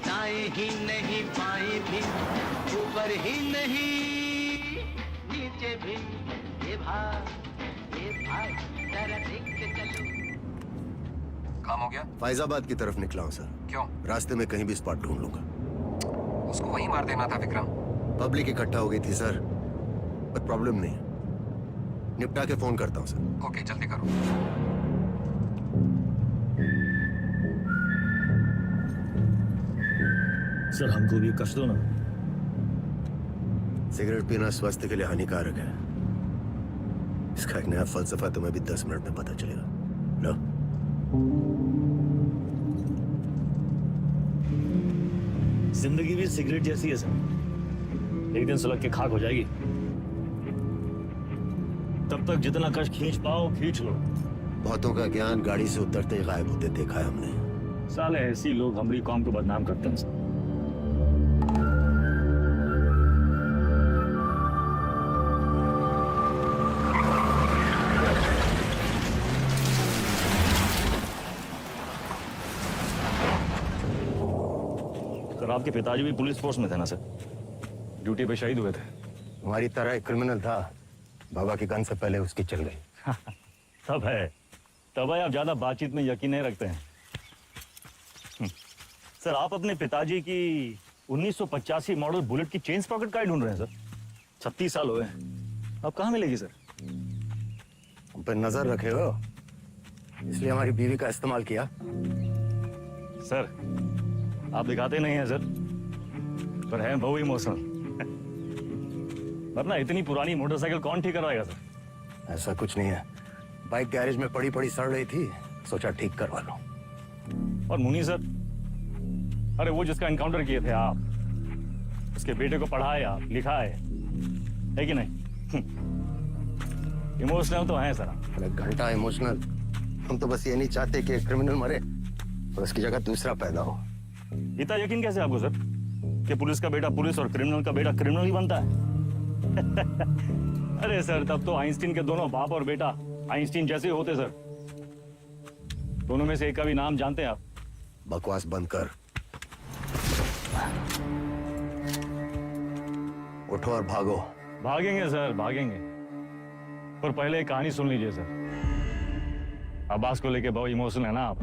दाएं ही नहीं बाएं भी, ऊपर ही नहीं नीचे भी। ए भाई जरा देख के चलो। काम हो गया? फैजाबाद की तरफ निकला हूँ सर। क्यों? रास्ते में कहीं भी स्पॉट ढूंढ लूंगा। उसको वहीं मार देना था विक्रम। पब्लिक इकट्ठा हो गई थी सर, पर प्रॉब्लम नहीं है, निपटा के फोन करता हूँ सर। ओके, जल्दी करो। सर हमको भी कष्ट दो ना। सिगरेट पीना स्वास्थ्य के लिए हानिकारक है। इसका एक नया फलसफा तुम्हें भी 10 मिनट में पता चलेगा। लो। जिंदगी भी सिगरेट जैसी है सर, एक दिन सुलग के खाक हो जाएगी। तब तक जितना कष्ट खींच पाओ खींच लो। बहुतों का ज्ञान गाड़ी से उतरते ही गायब होते देखा है हमने। साले ऐसी लोग हमारी कौम को बदनाम करते हैं सर। सर आपके पिताजी भी पुलिस फोर्स में थे ना सर? ड्यूटी पे शहीद हुए थे। हमारी तरह एक क्रिमिनल था, बाबा की गन से पहले उसकी चल गई। तब है आप ज्यादा बातचीत में यकीन नहीं रखते हैं। सर आप अपने पिताजी की 1985 मॉडल बुलेट की चेन स्प्रॉकेट का ढूंढ रहे हैं सर। 36 साल हुए अब कहाँ मिलेगी सर? हम पे नजर रखे हो, इसलिए हमारी बीवी का इस्तेमाल किया। सर आप दिखाते नहीं हैं सर, पर है बहु इमोशनल। वरना इतनी पुरानी मोटरसाइकिल कौन ठीक करवाएगा सर? ऐसा कुछ नहीं है, बाइक गैरेज में पड़ी पड़ी सड़ रही थी, सोचा ठीक करवा लो। और मुनी सर, अरे वो जिसका एनकाउंटर किए थे आप, उसके बेटे को पढ़ाया लिखा है कि नहीं? इमोशनल तो है सर। अरे घंटा इमोशनल, हम तो बस ये नहीं चाहते कि एक क्रिमिनल मरे और उसकी जगह दूसरा पैदा हो। इतना यकीन कैसे आपको सर कि पुलिस का बेटा पुलिस और क्रिमिनल का बेटा क्रिमिनल ही बनता है? अरे सर तब तो आइंस्टीन के दोनों बाप और बेटा आइंस्टीन जैसे होते सर। दोनों में से एक का भी नाम जानते हैं आप? बकवास बंद कर, उठो और भागो। भागेंगे सर भागेंगे, पर पहले एक कहानी सुन लीजिए सर। अब्बास को लेके बहुत इमोशनल है ना आप?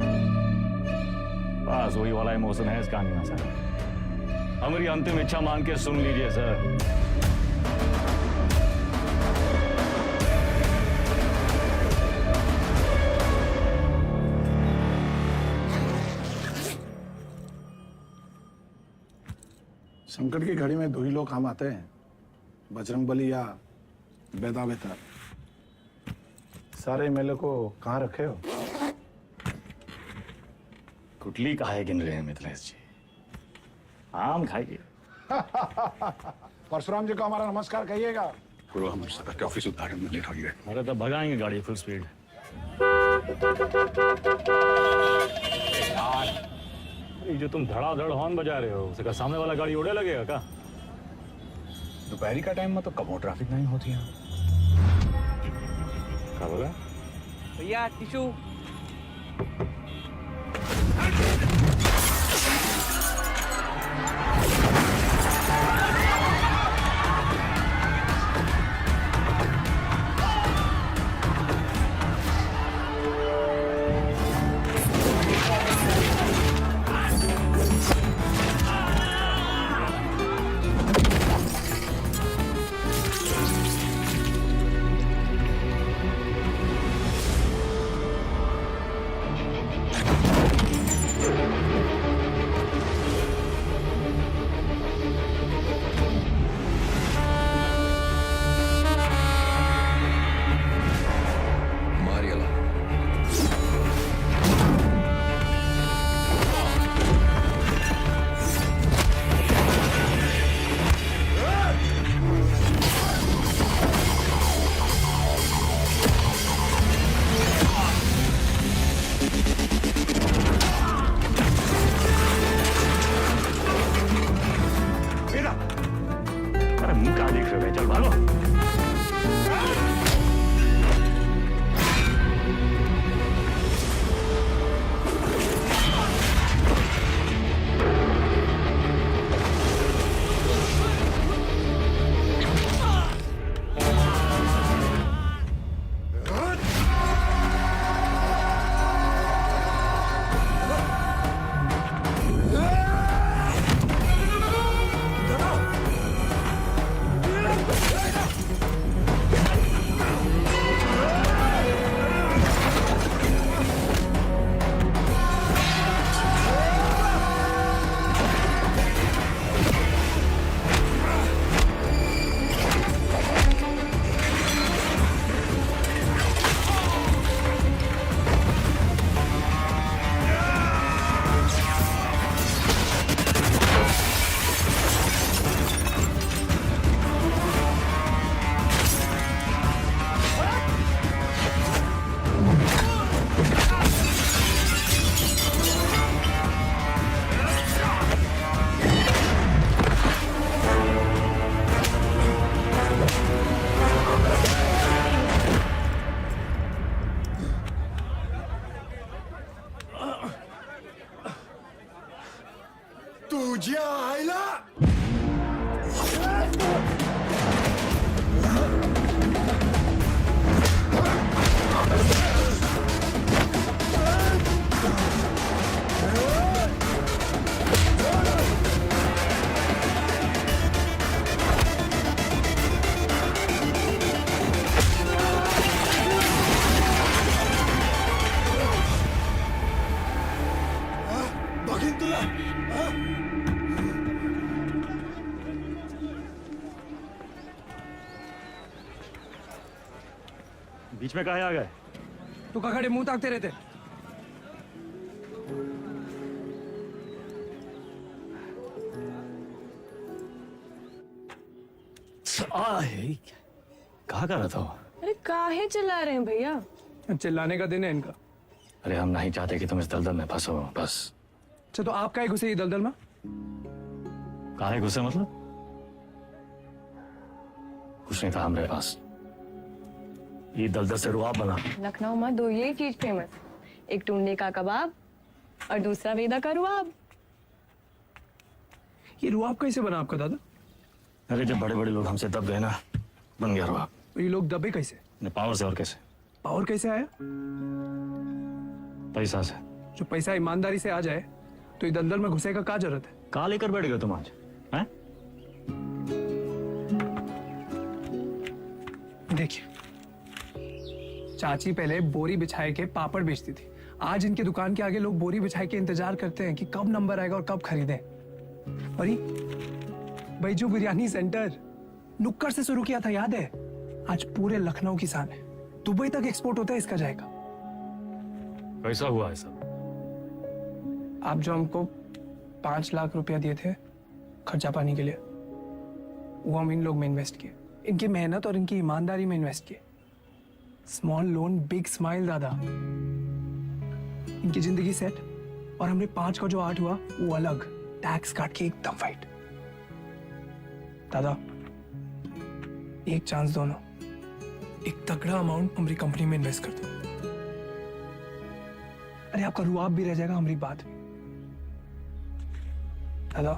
बस वही वाला इमोशन है इस कहानी में सर। हमारी अंतिम इच्छा मान के सुन लीजिए सर। संकट की घड़ी में दो ही लोग काम आते हैं, बजरंग बली या बेदा बेतार। सारे मेले को कहाँ रखे हो? कुटली काहे गिन रहे हैं मिथिलेश जी? आम खाइए। परशुराम जी को हमारा नमस्कार कहिएगा। गुरु हमारे सदर के ऑफिस उद्घाटन में लेट हो गए। अरे तब भगाएंगे गाड़ी फुल स्पीड। ये जो तुम धड़ाधड़ हॉर्न बजा रहे हो, उसका सामने वाला गाड़ी उड़े लगेगा क्या? दोपहरी का टाइम में तो कब ट्रैफिक नहीं होती है। क्या बोला भैया? टिशू। बीच में काहे आ गए? तू का खड़े मुंह ताकते रहते? कहा कर रहा था? अरे काहे चिल्ला रहे हैं भैया? चिल्लाने का दिन है इनका। अरे हम नहीं चाहते कि तुम इस दलदल में फंसो, बस। अच्छा तो आप काहे घुसे ये दलदल में? काहे गुस्से मतलब? कुछ नहीं था हमारे पास, ये दलदल से रुआब बना। लखनऊ में दो यही चीज फेमस, एक टुंडे का कबाब और दूसरा वेदा का रुआब। ये रुआब कैसे बना आपका दादा? अरे जब बड़े बड़े लोग हमसे दब गए ना, बन गया रुआब। ये लोग दबे कैसे? पावर से। और कैसे? पावर कैसे आया? पैसा से। जो पैसा ईमानदारी से आ जाए तो ये दलदल में घुसे का क्या जरूरत है? कहा लेकर बैठ गए तुम आज? हैं? देखिए, चाची पहले बोरी बिछाए के पापड़ बेचती थी। आज इनके दुकान के आगे लोग बोरी बिछाए के इंतजार करते हैं कि कब नंबर आएगा और कब खरीदें। और ये बैजू बिरयानी सेंटर नुक्कड़ से शुरू किया था, याद है? आज पूरे लखनऊ की शान है। दुबई तक एक्सपोर्ट होता है इसका जाएगा। कैसा हुआ है सब? आप जो हमको 5 लाख रुपया दिए थे खर्चा पानी के लिए, वो हम इन लोग में इन्वेस्ट किए, इनकी मेहनत और इनकी ईमानदारी में इन्वेस्ट किए। स्मॉल लोन बिग स्माइल दादा। इनकी जिंदगी सेट और हमने 5 का जो 8 हुआ वो अलग, टैक्स काट के एकदम फाइट। दादा एक चांस दो ना, एक तगड़ा अमाउंट हमारी कंपनी में इन्वेस्ट कर दो। अरे आपका रुआब भी रह जाएगा हमारी बात भी। दादा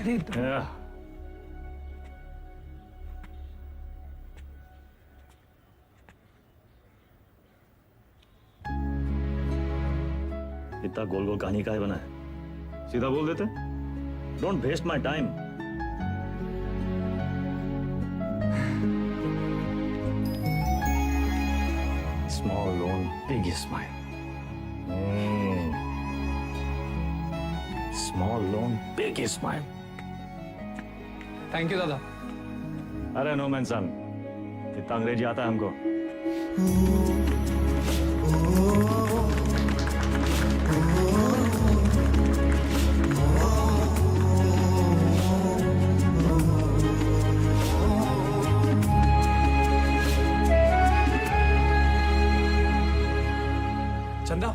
अरे इतना गोल गोल कहानी का है बना है? सीधा बोल देते। Don't waste my time. Small loan big smile. Small loan big smile. Thank you दादा। अरे नो मेंशन, इतना अंग्रेजी आता है हमको। चंदा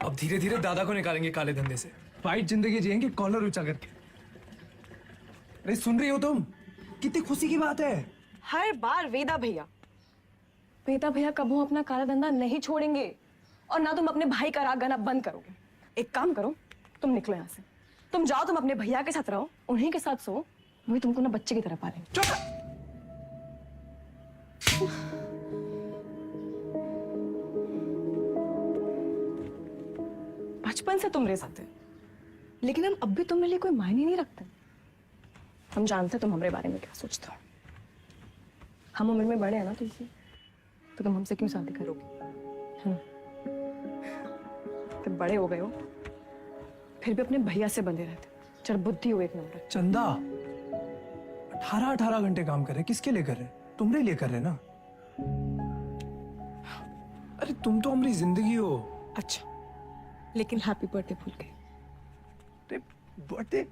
अब धीरे धीरे दादा को निकालेंगे काले धंधे से। वाइट जिंदगी जिएंगे कॉलर ऊंचा करके। अरे सुन रही हो तुम? कितनी खुशी की बात है। हर बार वेदा भैया कबू अपना काला धंधा नहीं छोड़ेंगे और ना तुम अपने भाई का राग गाना बंद करोगे। एक काम करो, तुम निकलो यहाँ से। तुम जाओ, तुम अपने भैया के साथ रहो, उन्हीं के साथ सो, वही तुमको ना बच्चे की तरह पालेंगे। चुप। बचपन से तुम रह सकते, लेकिन हम अब भी तुम्हारे लिए कोई मायने नहीं रखते। हम जानते तुम हमारे बारे में क्या सोचते हो। हम उम्र में बड़े हैं ना तुमसे, तो तुम हमसे क्यों शादी करोगे? तुम बड़े हो गए हो, फिर भी अपने भैया से बंधे रहते। चल बुद्धि हो एक नंबर। चंदा 18 घंटे काम कर रहे, किसके लिए कर रहे? तुम्हारे लिए कर रहे ना। अरे तुम तो हमारी जिंदगी हो। अच्छा, लेकिन हैप्पी बर्थडे भूल गए। बर्थडे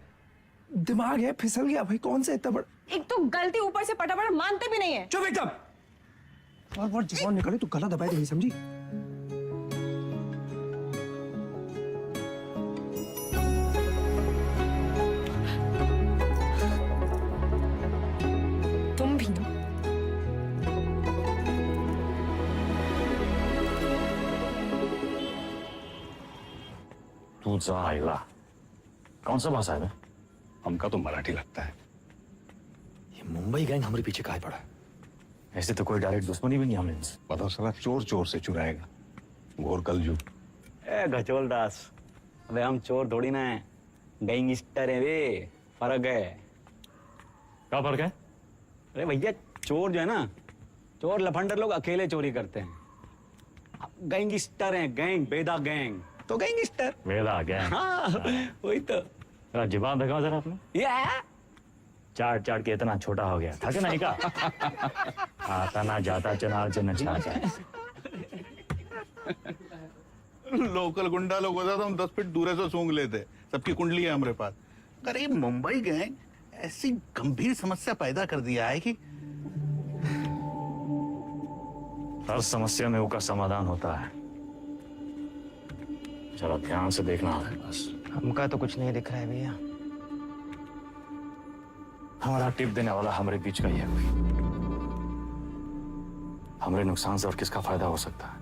दिमाग है फिसल गया भाई। कौन सा इतना बड़ा? एक तो गलती ऊपर से पटापट मानते भी नहीं है। चुप एकदम। और जवान निकले तो गला दबाए नहीं, समझी? तुम भी ना। तू जाएगा। कौन सा भाषा है? हमका तो मराठी लगता है। ये मुंबई गैंग हमारे पीछे काहे पड़ा? ऐसे तो कोई डायरेक्ट दुश्मनी भी नहीं हमने इनसे। बताओ साला चोर चोर से चुराएगा। घोर कलजू। ए गचोल दास, अबे हम चोर थोड़ी ना है, गैंगस्टर है वे। फर्क है। क्या फर्क है? अरे भैया चोर जो है ना, चोर लफंडर लोग अकेले चोरी करते हैं। गैंगस्टर हैं, गैंग, बेदा गैंग तो गैंगस्टर। वेदा गैंग। हाँ वही तो। जुबान दिखाओ जरा अपने। चाट चाट के इतना छोटा हो गया था कि नहीं का आता ना जाता चनार से नचना जाए। लोकल गुंडा लोग होता तो हम 10 फीट दूर से सूंघ लेते। सबकी कुंडली है हमारे पास। अरे मुंबई गैंग ऐसी गंभीर समस्या पैदा कर दिया है कि हर समस्या में उसका समाधान होता है। जरा ध्यान से देखना है बस। हमका तो कुछ नहीं दिख रहा है भैया। हमारा टिप देने वाला हमारे बीच का ही है कोई। हमारे नुकसान से और किसका फायदा हो सकता है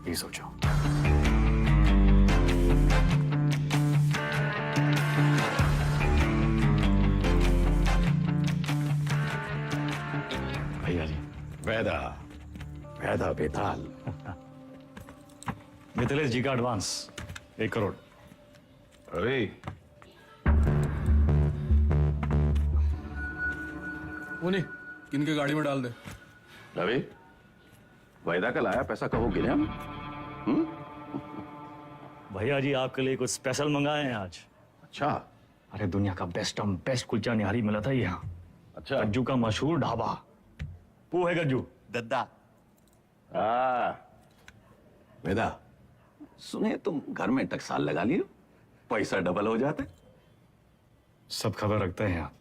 ये सोचो। भैया जी वैदा वैदा बेताल। मिथिलेश जी का एडवांस 1 करोड़। अरे उन्हीं किनके गाड़ी में डाल दे। रवि वैदा का लाया पैसा कहोगे हम? भैया जी आपके लिए कुछ स्पेशल मंगाए हैं आज। अच्छा अरे दुनिया का बेस्ट कुलचा निहारी मिला था यहाँ। अच्छा गज्जू का मशहूर ढाबा। वो है गज्जू दद्दा। वेदा सुने तुम घर में टकसाल लगा लियो, पैसा डबल हो जाते। सब खबर रखते हैं आप।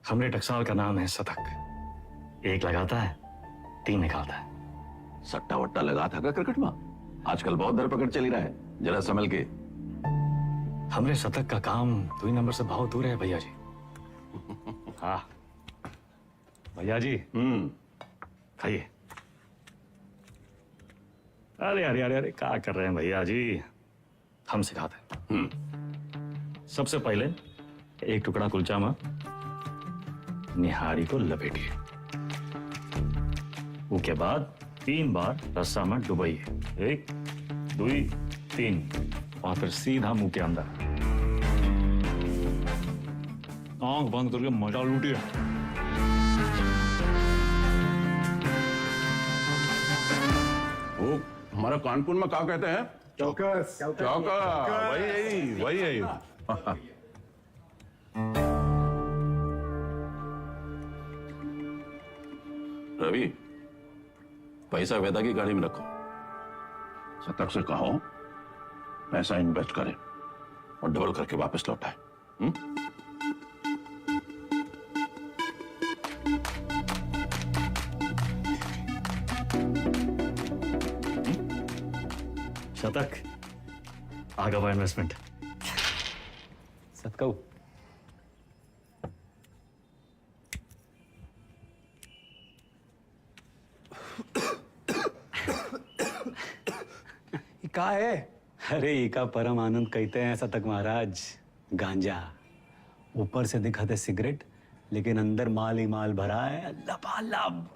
हमने टकसाल का नाम है शतक। 1 लगाता है 3 निकालता है। सट्टा वट्टा लगा था क्या क्रिकेट में? आजकल बहुत धरपकड़ चली रहा है, जरा संभल के। हमरे शतक का काम 2 नंबर से बहुत दूर है भैया जी। हाँ भैया जी खाइए। अरे अरे अरे अरे क्या कर रहे हैं भैया जी, हम सिखाते हैं। सबसे पहले 1 टुकड़ा कुलचा में निहारी को लपेटिए। उसके बाद 3 बार रस्सा में डुबाइए। 1 2 3 और फिर सीधा मुंह के अंदर। आंख बंद करके मजा लूटिए। वो हमारा कानपुर में क्या कहते हैं? चौकस। चौका। वही है। रवि पैसा वेदा की गाड़ी में रखो। शतक से कहो पैसा इन्वेस्ट करे और डबल करके वापस लौटाए। शतक आगे बढ़ा इन्वेस्टमेंट। सतकऊ का है? अरे इका परम आनंद कहते हैं शतक महाराज। गांजा ऊपर से दिखाते सिगरेट, लेकिन अंदर माल ही माल भरा है लबालब।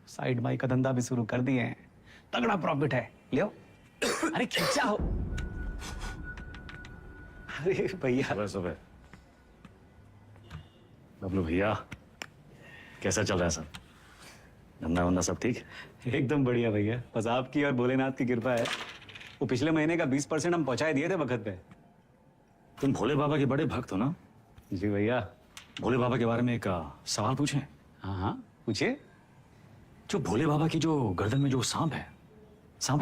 साइड बाई का धंधा भी शुरू कर दिए हैं, तगड़ा प्रॉफिट है। लियो अरे खींचा हो। अरे भैया सुबह सुबह बबलू भैया कैसा चल रहा है सब? धंधा वंदा सब ठीक? एकदम बढ़िया भैया, बस आपकी और भोलेनाथ की कृपा है। वो पिछले महीने का 20% हम पहुंचाए दिए थे वक्त पे। तुम भोले बाबा के बड़े भक्त हो ना? जी भैया। भोले बाबा के बारे में एक सवाल पूछें? हाँ हाँ पूछिए। जो भोले बाबा की जो गर्दन में जो सांप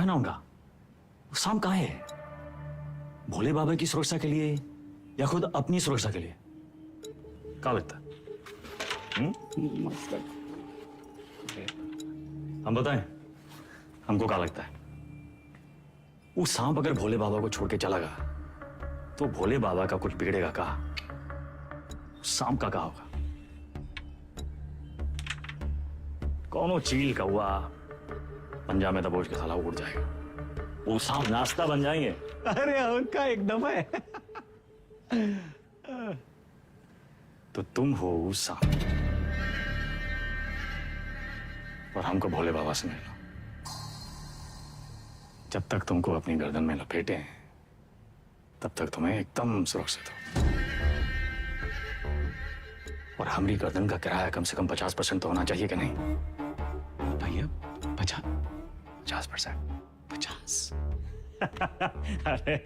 है ना उनका, वो सांप कहाँ है? भोले बाबा की सुरक्षा के लिए या खुद अपनी सुरक्षा के लिए? क्या लगता है? हम बताएं हमको क्या लगता है? वो सांप अगर भोले बाबा को छोड़ के चला गया तो भोले बाबा का कुछ बिगड़ेगा कहा? सांप का क्या होगा? कौनो चील का हुआ पंजा में दबोच के साला उड़ जाएगा। वो सांप नाश्ता बन जाएंगे। अरे उनका एकदम है। तो तुम हो वो सांप और हमको भोले बाबा से मिलना। जब तक तुमको अपनी गर्दन में लपेटे हैं तब तक तुम्हें एकदम सुरक्षित हो। और हमारी गर्दन का किराया कम से कम 50% तो होना चाहिए कि नहीं भैया? 50%? 50। अरे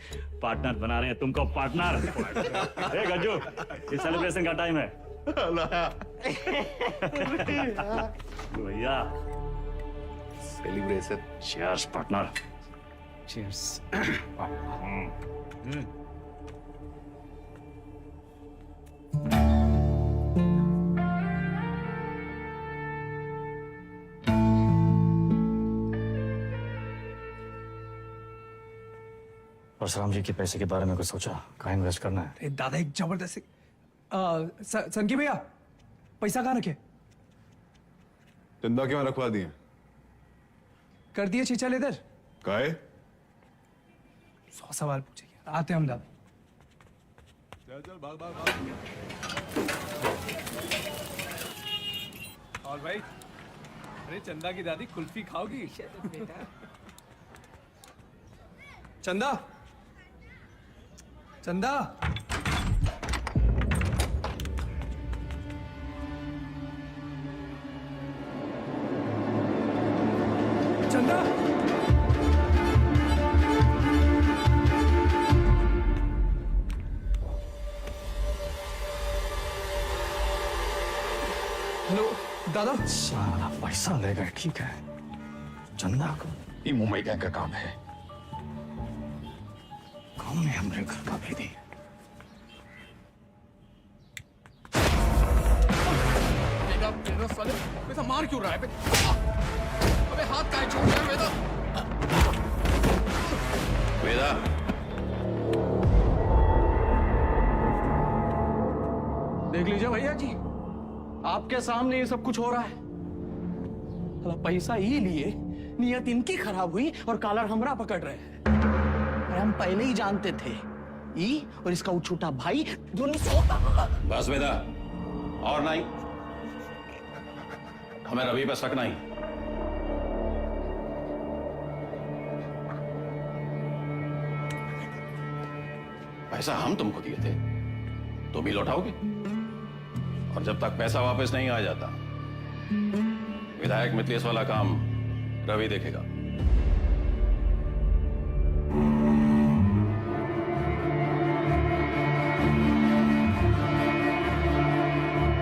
पार्टनर बना रहे हैं तुमको पार्टनर। ए गज्जू, ये सेलिब्रेशन का टाइम है भैया। Celebration. Cheers partner. Cheers. Parshuram ji के पैसे के बारे में कुछ सोचा? कहाँ इन्वेस्ट करना है? अरे दादा एक जबरदस्त सनकी भैया पैसा कहाँ रखे? चंदा क्यों रखवा दिए? कर दिए चीचा लेदर। काहे? 100 सवाल पूछेंगे, आते हम दादा। चल भाग भाग। और भाई, अरे चंदा की दादी कुल्फी खाओगी? चंदा, चंदा, चंदा, हेलो दादा। साला पैसा ले गए, ठीक है। चंदा को ये मुंबई गैंग का काम है। कौन है हमारे घर का भेदी? बेटा मार क्यों रहा है? अबे हाथ काहे छोड़ रहा है बेटा? वेदा, देख लीजिए भैया जी, आपके सामने ये सब कुछ हो रहा है। साला पैसा ही लिए, नियत इनकी खराब हुई और कॉलर हमरा पकड़ रहे हैं। अरे हम पहले ही जानते थे, ई और इसका वो छोटा भाई दोनों सोता। बस वेदा, और नहीं। हमें रवि पे शक नहीं। पैसा हम तुमको दिए थे, तुम ही लौटाओगे। और जब तक पैसा वापस नहीं आ जाता, विधायक मिथिलेश वाला काम रवि देखेगा।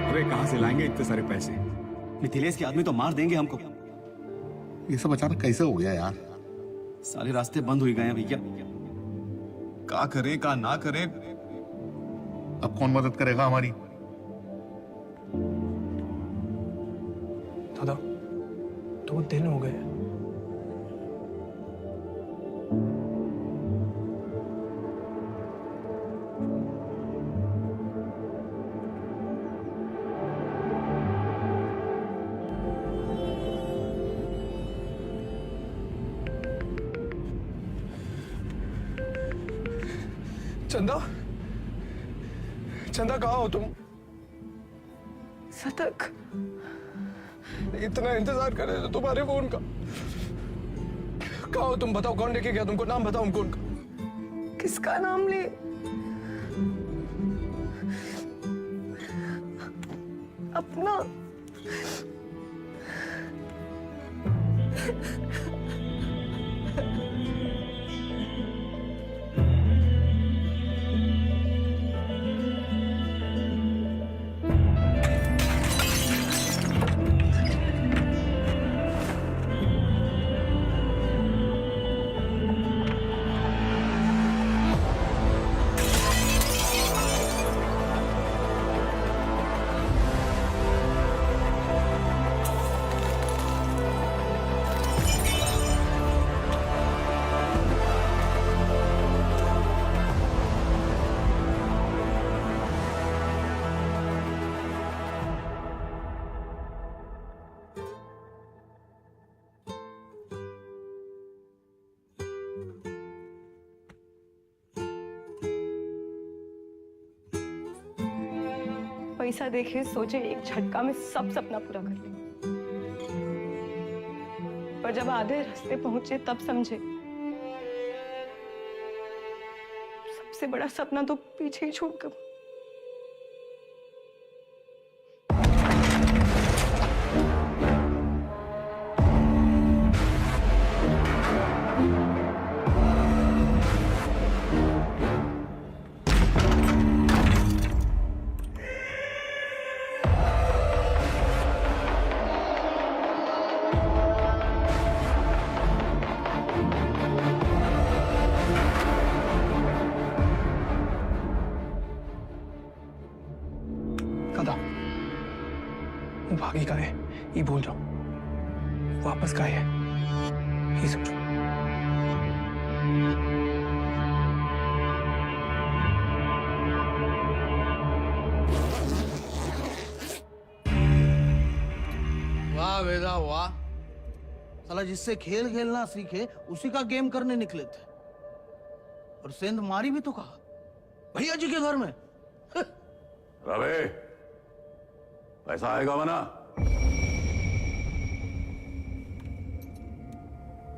अरे कहां से लाएंगे इतने सारे पैसे? मिथिलेश के आदमी तो मार देंगे हमको। ये सब अचानक कैसे हो गया यार? सारे रास्ते बंद हो गए हैं भैया। का करें का ना करें? अब कौन मदद करेगा हमारी? दादा 2 दिन हो गए। चंदा, चंदा कहाँ हो तुम? सतक, इतना इंतजार कर रहे थे तुम्हारे फोन का। कहाँ हो तुम? बताओ कौन लेके गया तुमको? नाम बताओ हमको उनका। किसका नाम ले? अपना। पैसा देखे सोचे एक झटका में सब सपना पूरा कर ले, पर जब आधे रास्ते पहुंचे तब समझे सबसे बड़ा सपना तो पीछे ही छोड़कर। भागी का है ये बोल रहा हूँ, वापस का है ये समझो। वाह वेदा वाह, साला जिससे खेल खेलना सीखे उसी का गेम करने निकले थे, और सेंध मारी भी तो कहा भैया जी के घर में। रवे, पैसा आएगा वना?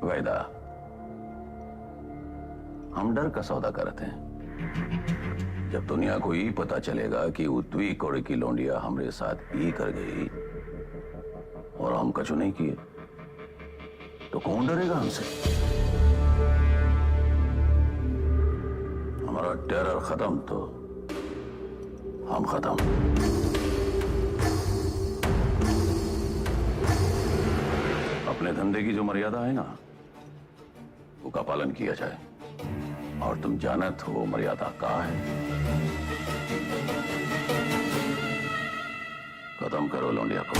वैदा, हम डर का सौदा करते हैं। जब दुनिया को ये पता चलेगा कि उतवी कोड़े की लौंडिया हमरे साथ ये कर गई और हम कछु नहीं किए, तो कौन डरेगा हमसे? हमारा टेरर खत्म तो हम खत्म। अपने धंधे की जो मर्यादा है ना, वो का पालन किया जाए, और तुम जानत हो मर्यादा का है। खत्म करो लौंडिया को।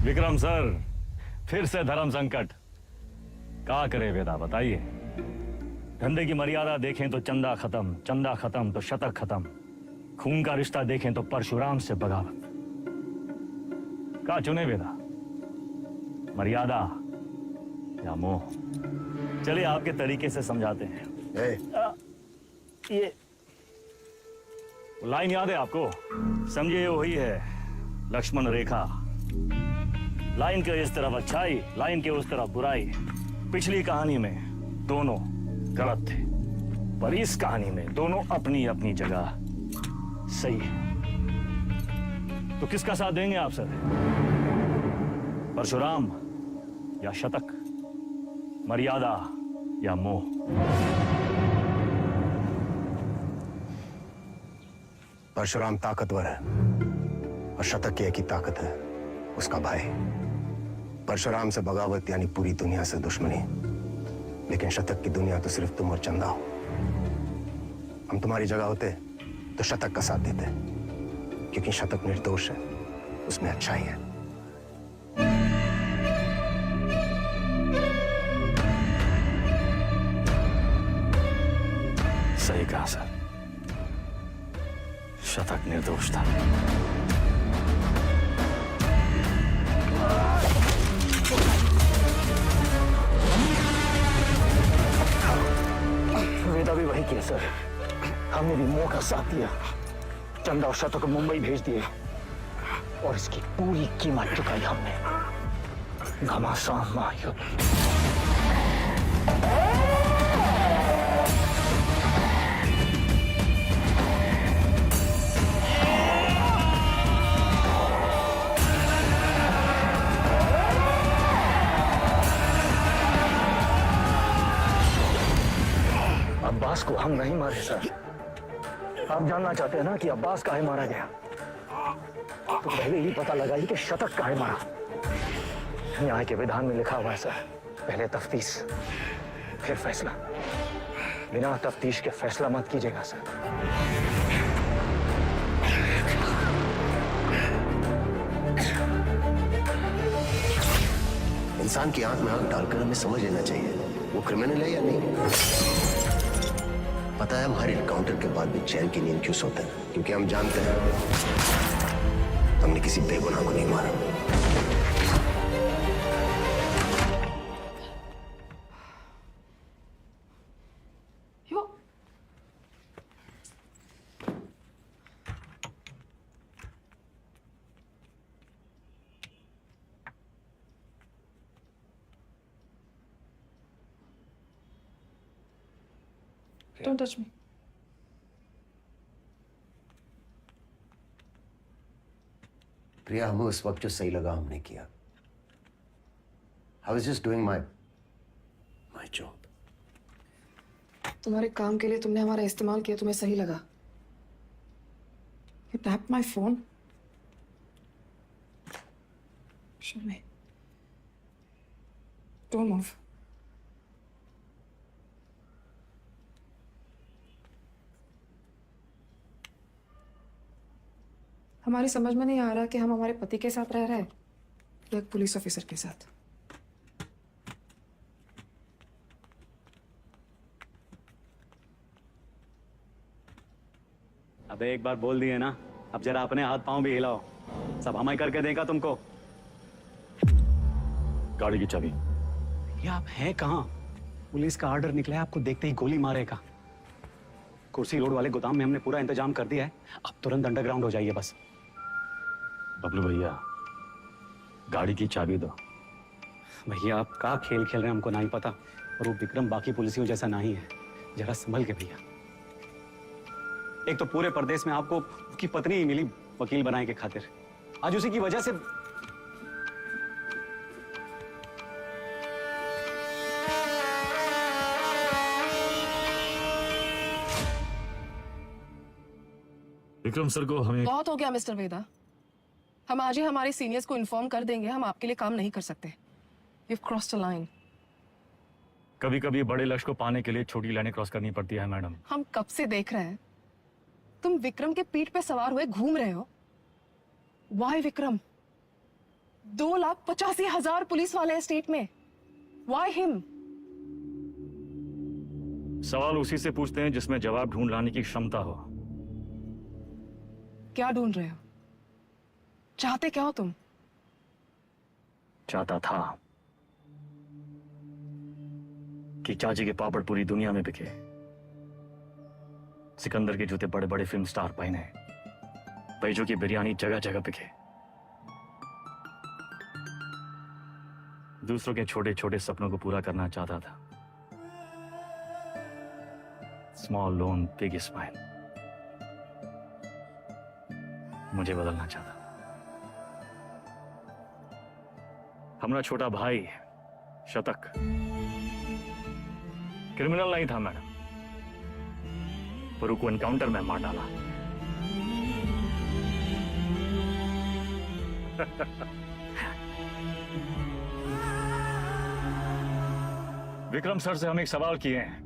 विक्रम सर, फिर से धर्म संकट। क्या करे वेदा, बताइए। धंधे की मर्यादा देखें तो चंदा खत्म, चंदा खत्म तो शतक खत्म, खून का रिश्ता देखें तो परशुराम से बगावत। क्या चुने वेदा, मर्यादा या मोह? चलिए आपके तरीके से समझाते हैं। ये लाइन याद है आपको? समझिए वही है लक्ष्मण रेखा। लाइन के इस तरफ अच्छाई, लाइन के उस तरफ बुराई। पिछली कहानी में दोनों गलत थे, पर इस कहानी में दोनों अपनी अपनी जगह सही है। तो किसका साथ देंगे आप सर? परशुराम या शतक, मर्यादा या मोह? परशुराम ताकतवर है और शतक की एक ही ताकत है, उसका भाई। परशुराम से बगावत यानी पूरी दुनिया से दुश्मनी, लेकिन शतक की दुनिया तो सिर्फ तुम और चंदा हो। हम तुम्हारी जगह होते तो शतक का साथ देते, क्योंकि शतक निर्दोष है, उसमें अच्छाई है। सही कहा सर, शतक निर्दोष था। वेदा भी वही किया सर, हमने भी मोह का साथ दिया, चंदा और शतक को मुंबई भेज दिए, और इसकी पूरी कीमत चुकाई हमने। घमासान महायुद्ध। अब्बास को हम नहीं मारे सर। आप जानना चाहते हैं ना कि अब्बास काहे मारा गया? तो पहले ही पता लगाइए कि शतक काहे मारा। न्याय के विधान में लिखा हुआ है सर, पहले तफ्तीश फिर फैसला। बिना तफ्तीश के फैसला मत कीजिएगा सर। इंसान की आंख में आंख डालकर हमें समझ लेना चाहिए वो क्रिमिनल है या नहीं। पता है हम हर एनकाउंटर के बाद भी चैन की नींद क्यों सोते हैं? क्योंकि हम जानते हैं हमने किसी बेगुनाह को नहीं मारा। Don't touch me. प्रिया, हमें उस वक्त जो सही लगा हमने किया। I was just doing my job. तुम्हारे काम के लिए तुमने हमारा इस्तेमाल किया, तुम्हें सही लगा? You tapped my phone. Show me. Don't move. हमारी समझ में नहीं आ रहा कि हम हमारे पति के साथ रह रहे हैं या एक पुलिस ऑफिसर के साथ। अबे एक बार बोल दिए ना, अब जरा अपने हाथ पांव भी हिलाओ। सब हम ही करके देगा तुमको। गाड़ी की चाबी। ये आप हैं कहाँ? पुलिस का ऑर्डर निकला है, आपको देखते ही गोली मारेगा। कुर्सी रोड वाले गोदाम में हमने पूरा इंतजाम कर दिया है, अब तुरंत अंडरग्राउंड हो जाइए बस। बबलू भैया, गाड़ी की चाबी दो। भैया आप का खेल खेल रहे हैं हमको नहीं पता, और वो विक्रम बाकी पुलिसियों जैसा नहीं है। जरा संभल के भैया। एक तो पूरे प्रदेश में आपको उसकी पत्नी ही मिली वकील बनाने के खातिर, आज उसी की वजह से। विक्रम सर को हमें बहुत हो गया मिस्टर वेदा, हम आज ही हमारे सीनियर्स को इन्फॉर्म कर देंगे, हम आपके लिए काम नहीं कर सकते। You've crossed a line. कभी कभी बड़े लक्ष्य को पाने के लिए छोटी लाइनें क्रॉस करनी पड़ती है मैडम। हम कब से देख रहे हैं, तुम विक्रम के पीठ पे सवार हुए घूम रहे हो। Why विक्रम? 2,85,000 पुलिस वाले हैं स्टेट में। Why him? सवाल उसी से पूछते हैं जिसमें जवाब ढूंढ लाने की क्षमता हो। क्या ढूंढ रहे हो? चाहते क्या हो तुम? चाहता था कि चाची के पापड़ पूरी दुनिया में बिके, सिकंदर के जूते बड़े बड़े फिल्म स्टार पहने, बैजू की बिरयानी जगह जगह बिके, दूसरों के छोटे छोटे सपनों को पूरा करना चाहता था। Small loan big smile. मुझे बदलना चाहता। हमारा छोटा भाई शतक क्रिमिनल नहीं था मैडम, पर उसको एनकाउंटर में मार डाला। विक्रम सर से हम एक सवाल किए हैं,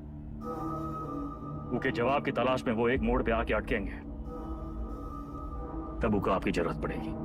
उनके जवाब की तलाश में वो एक मोड़ पे आके अटकेंगे, तब उनको आपकी जरूरत पड़ेगी।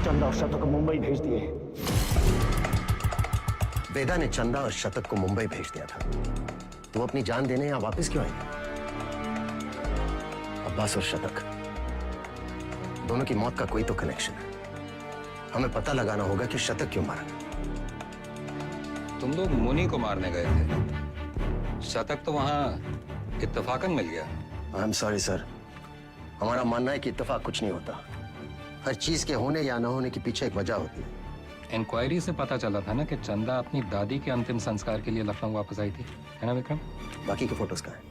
चंदा और शतक को मुंबई भेज दिए। वेदा ने चंदा और शतक को मुंबई भेज दिया था, तो अपनी जान देने यहाँ वापस क्यों आए? अब्बास और शतक दोनों की मौत का कोई तो कनेक्शन है। हमें पता लगाना होगा कि शतक क्यों मारा। तुम लोग मुनि को मारने गए थे, शतक तो वहां इत्तेफाकन मिल गया। आई एम सॉरी सर, हमारा मानना है कि इत्तेफाक कुछ नहीं होता। हर चीज के होने या न होने के पीछे एक वजह होती है। इंक्वायरी से पता चला था ना कि चंदा अपनी दादी के अंतिम संस्कार के लिए लखनऊ वापस आई थी, है ना विक्रम? बाकी के फोटोज कहाँ हैं?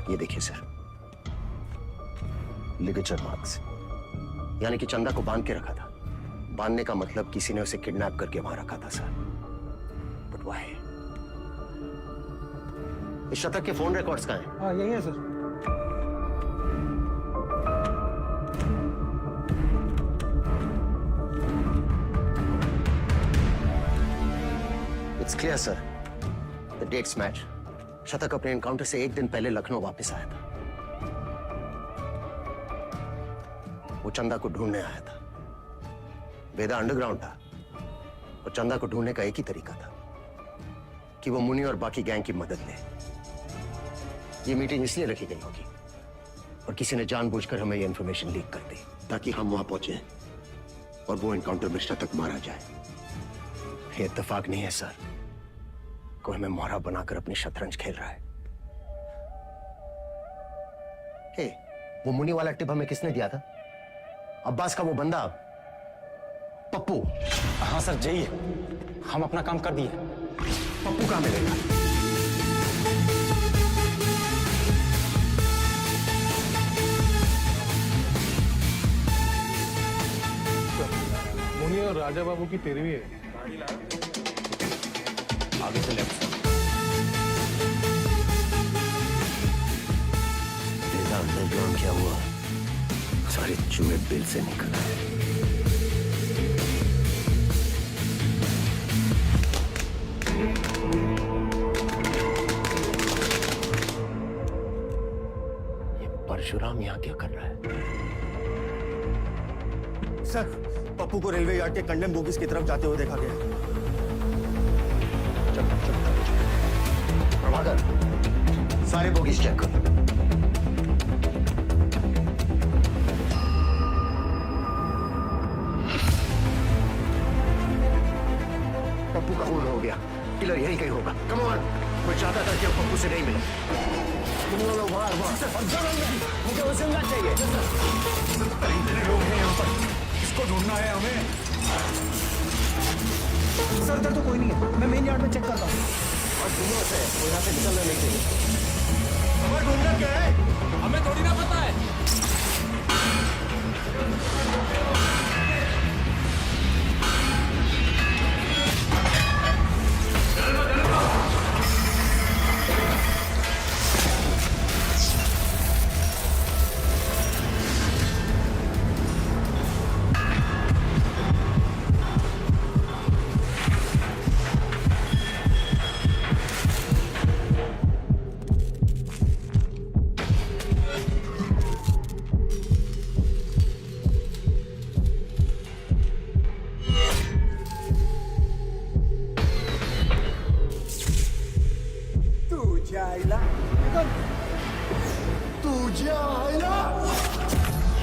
ये देखिए सर, लिगेचर मार्क्स, यानी कि चंदा को बांध के रखा था। बांधने का मतलब किसी ने उसे किडनैप करके वहां रखा था सर। But why? इस शतक के फोन रिकॉर्ड्स कहाँ हैं? हाँ यही है sir. It's clear sir, the dates match. शतक अपने एनकाउंटर से एक दिन पहले लखनऊ वापस आया था। वो चंदा को ढूंढने आया था। वेदा अंडरग्राउंड था और चंदा को ढूंढने का एक ही तरीका था कि वो मुनि और बाकी गैंग की मदद ले। ये मीटिंग इसलिए रखी गई होगी और किसी ने जानबूझकर हमें ये इंफॉर्मेशन लीक कर दी ताकि हम वहां पहुंचे और वो एनकाउंटर में शतक मारा जाए। ये इत्तेफाक नहीं है सर, कोई हमें मोहरा बनाकर अपनी शतरंज खेल रहा है। हे, वो मुनि वाला टिप हमें किसने दिया था? अब्बास का वो बंदा पप्पू। हाँ सर, जाइए, हम अपना काम कर दिए। पप्पू कहाँ मिलेगा? और राजा बाबू की तेरहवीं है। आगे से लेफ्ट साइड। देखा अंडरग्राउंड क्या हुआ? सारे चूहे बिल से निकल आए। ये परशुराम यहाँ क्या कर रहा है? सर, पप्पू को रेलवे यार्ड के कंडेम बोगीज की तरफ जाते हुए देखा गया। प्रभाकर, सारे बोगीज चेक कर। पप्पू का खून हो गया, किलर यही कहीं होगा। कम ऑन, मैं चाहता था कि अब पप्पू से नहीं मिले। तुम लोग बाहर मुझे उसे मिलना चाहिए। इतने लोग हैं यहाँ पर, किसको ढूंढना है हमें? सर इधर तो कोई नहीं है, मैं मेन यार्ड में चेक करता हूँ। और दोनों से वो यहाँ से निकलना नहीं चाहिए। हमें ढूंढना क्या है? हमें थोड़ी ना पता है।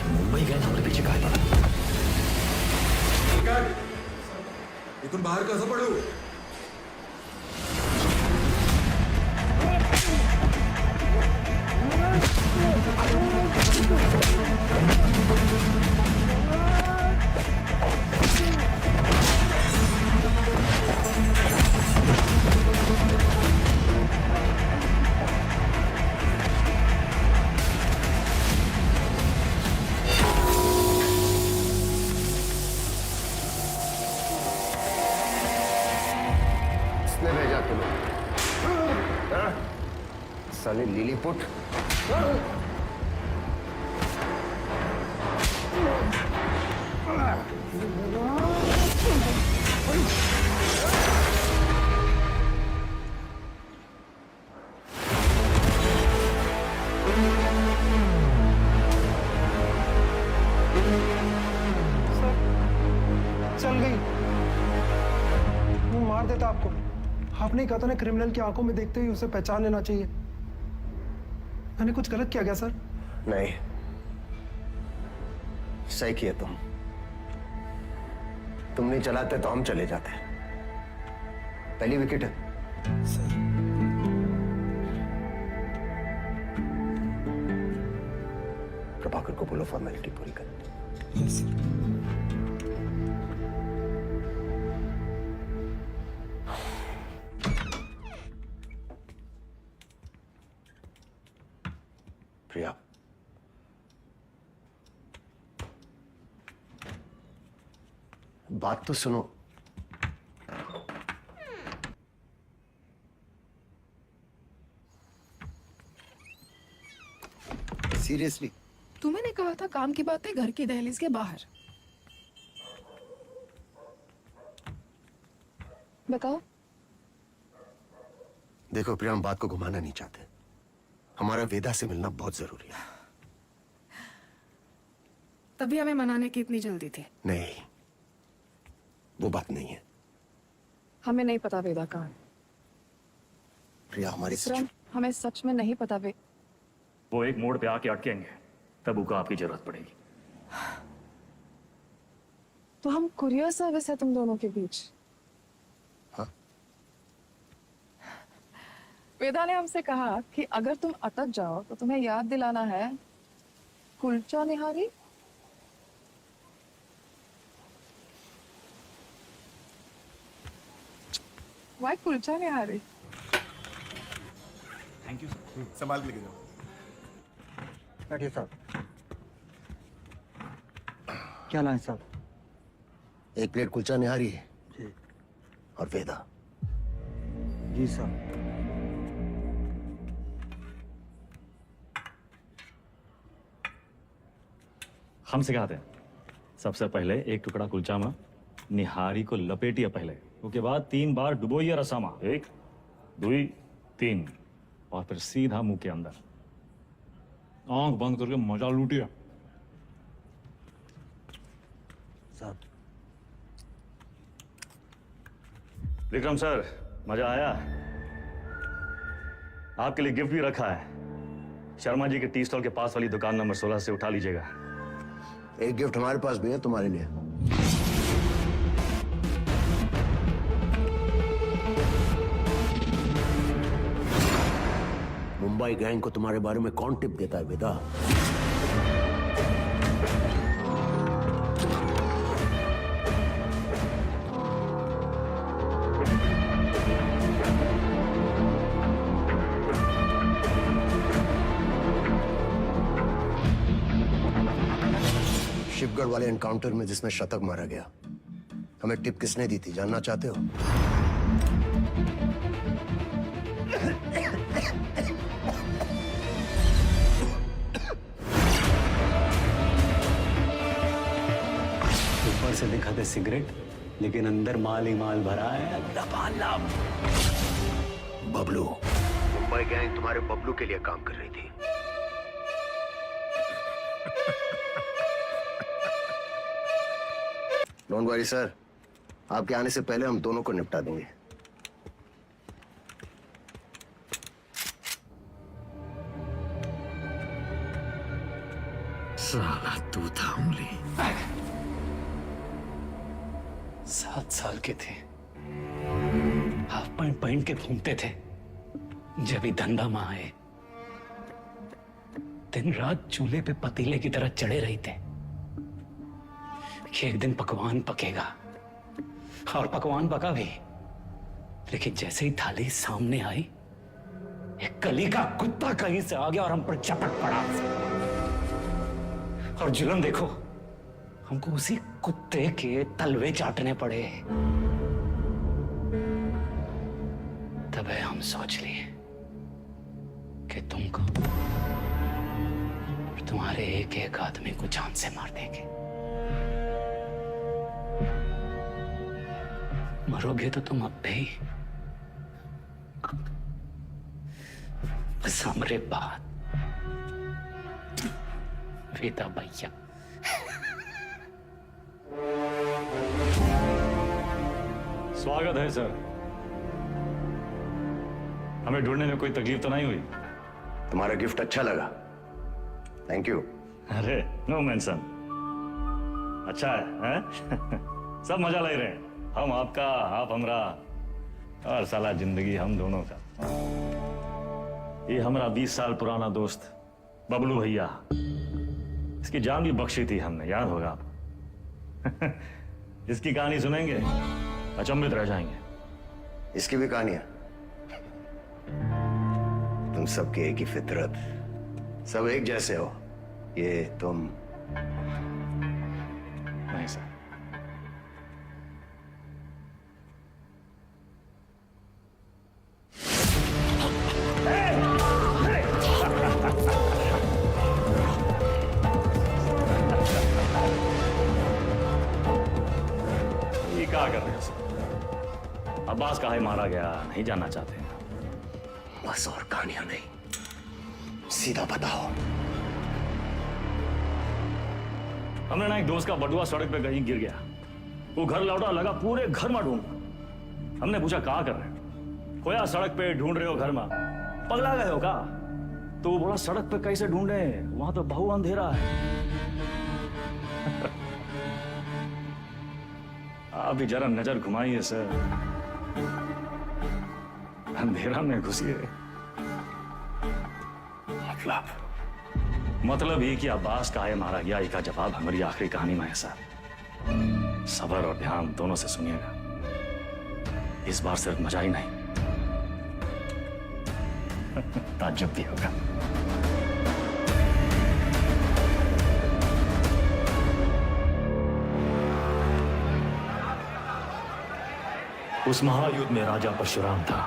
मुंबई गए हमारे पीछे काहे पड़ा? इथून बाहेर कसं पडू? किसने भेजा तुम्हें? हाँ? साले लिलीपुट। चल गई। वो मार देता आपको। आपने कहा था ना, क्रिमिनल की आंखों में देखते ही उसे पहचान लेना चाहिए। मैंने कुछ गलत किया क्या सर? नहीं, सही किया तुम नहीं चलाते तो हम चले जाते। पहली विकेट है। प्रभाकर को बोलो फॉर्मेलिटी पूरी कर। प्रिया, बात तो सुनो। सीरियसली? तुम्हें कहा था काम की बातें घर की दहलीज के बाहर। बताओ। देखो प्रिया, हम बात को घुमाना नहीं चाहते। हमारा वेदा से मिलना बहुत जरूरी है। तभी हमें मनाने की इतनी जल्दी थी। नहीं, वो बात नहीं है। हमें नहीं पता वेदा कहाँ है। प्रिया, हमारी हमें सच में नहीं पता वो एक मोड़ पे आके अटकेंगे, तब उनको आपकी जरूरत पड़ेगी। तो हम कुरियर सर्विस है तुम दोनों के बीच। हाँ? वेदा ने हमसे कहा कि अगर तुम अटक जाओ तो तुम्हें याद दिलाना है kulcha nihari. Why kulcha nihari? Thank you sir. संभाल के लेके जाओ। बैठिए साहब। क्या लाए साहब? 1 प्लेट कुलचा निहारी और वेदा। जी सर। हम सिखाते हैं। सबसे पहले 1 टुकड़ा कुलचा में निहारी को लपेटिए पहले, उसके बाद 3 बार डुबोइए रसा में, 1 2 3, और फिर सीधा मुंह के अंदर आंख बंद करके मजा लूटिए। सर। विक्रम सर, मजा आया? आपके लिए गिफ्ट भी रखा है। शर्मा जी के टी स्टॉल के पास वाली दुकान नंबर 16 से उठा लीजिएगा। एक गिफ्ट हमारे पास भी है तुम्हारे लिए। मुंबई गैंग को तुम्हारे बारे में कौन टिप देता है वेदा? शिवगढ़ वाले एनकाउंटर में जिसमें शतक मारा गया, हमें टिप किसने दी थी, जानना चाहते हो? ऊपर से दिखाते सिगरेट, लेकिन अंदर माल ही माल भरा है। लबालब। बबलू। मुंबई गैंग तुम्हारे बबलू के लिए काम कर रही थी। डोंट वरी सर, आपके आने से पहले हम दोनों को निपटा देंगे। साला तू था उंगली। 7 साल के थे, हाफ पैंट पहन के घूमते थे। जब ही धंधा में आए, दिन रात चूल्हे पे पतीले की तरह चढ़े रही थे कि एक दिन पकवान पकेगा, और पकवान पका भी। लेकिन जैसे ही थाली सामने आई, एक कली का कुत्ता कहीं से आ गया और हम पर चपट पड़ा। और जुल्म देखो, हमको उसी कुत्ते के तलवे चाटने पड़े। तब हम सोच लिए कि तुमको और तुम्हारे एक एक आदमी को जान से मार देंगे। मरोगे तो तुम अब भी, बस हमरे बाद वेदा भैया। स्वागत है सर। हमें ढूंढने में कोई तकलीफ तो नहीं हुई? तुम्हारा गिफ्ट अच्छा लगा, थैंक यू। अरे नो मेंशन, अच्छा है? सब मजा ले रहे हैं। हम आपका, आप हमरा, और साला जिंदगी हम दोनों का। ये हमारा 20 साल पुराना दोस्त बबलू भैया, इसकी जान भी बख्शी थी हमने, याद होगा आप। इसकी कहानी सुनेंगे, अचंभित रह जाएंगे। इसकी भी कहानियां? तुम सबकी एक ही फितरत, सब एक जैसे हो। ये तुम नहीं सर। ये क्या कर रहे हो सर? अब्बास काहे मारा गया नहीं जानना चाहते हैं? बस और कहानियां नहीं, सीधा बताओ। हमने ना एक दोस्त का बटुआ सड़क पे कहीं गिर गया। वो घर लौटा, लगा पूरे घर में ढूंढ। हमने पूछा कहाँ कर रहे हो? खोया सड़क पे ढूंढ रहे हो घर में, पगला गए हो का? तो वो बोला सड़क पे कैसे ढूंढे, वहां तो बहु अंधेरा है। आप भी जरा नजर घुमाइए सर, अंधेरा में घुसिए। मतलब ये कि अब्बास काहे मारा गया, इसका जवाब हमारी आखिरी कहानी में है सर। सब्र और ध्यान दोनों से सुनिएगा, इस बार सिर्फ मजा ही नहीं, ताज्जुब भी होगा। उस महायुद्ध में राजा परशुराम था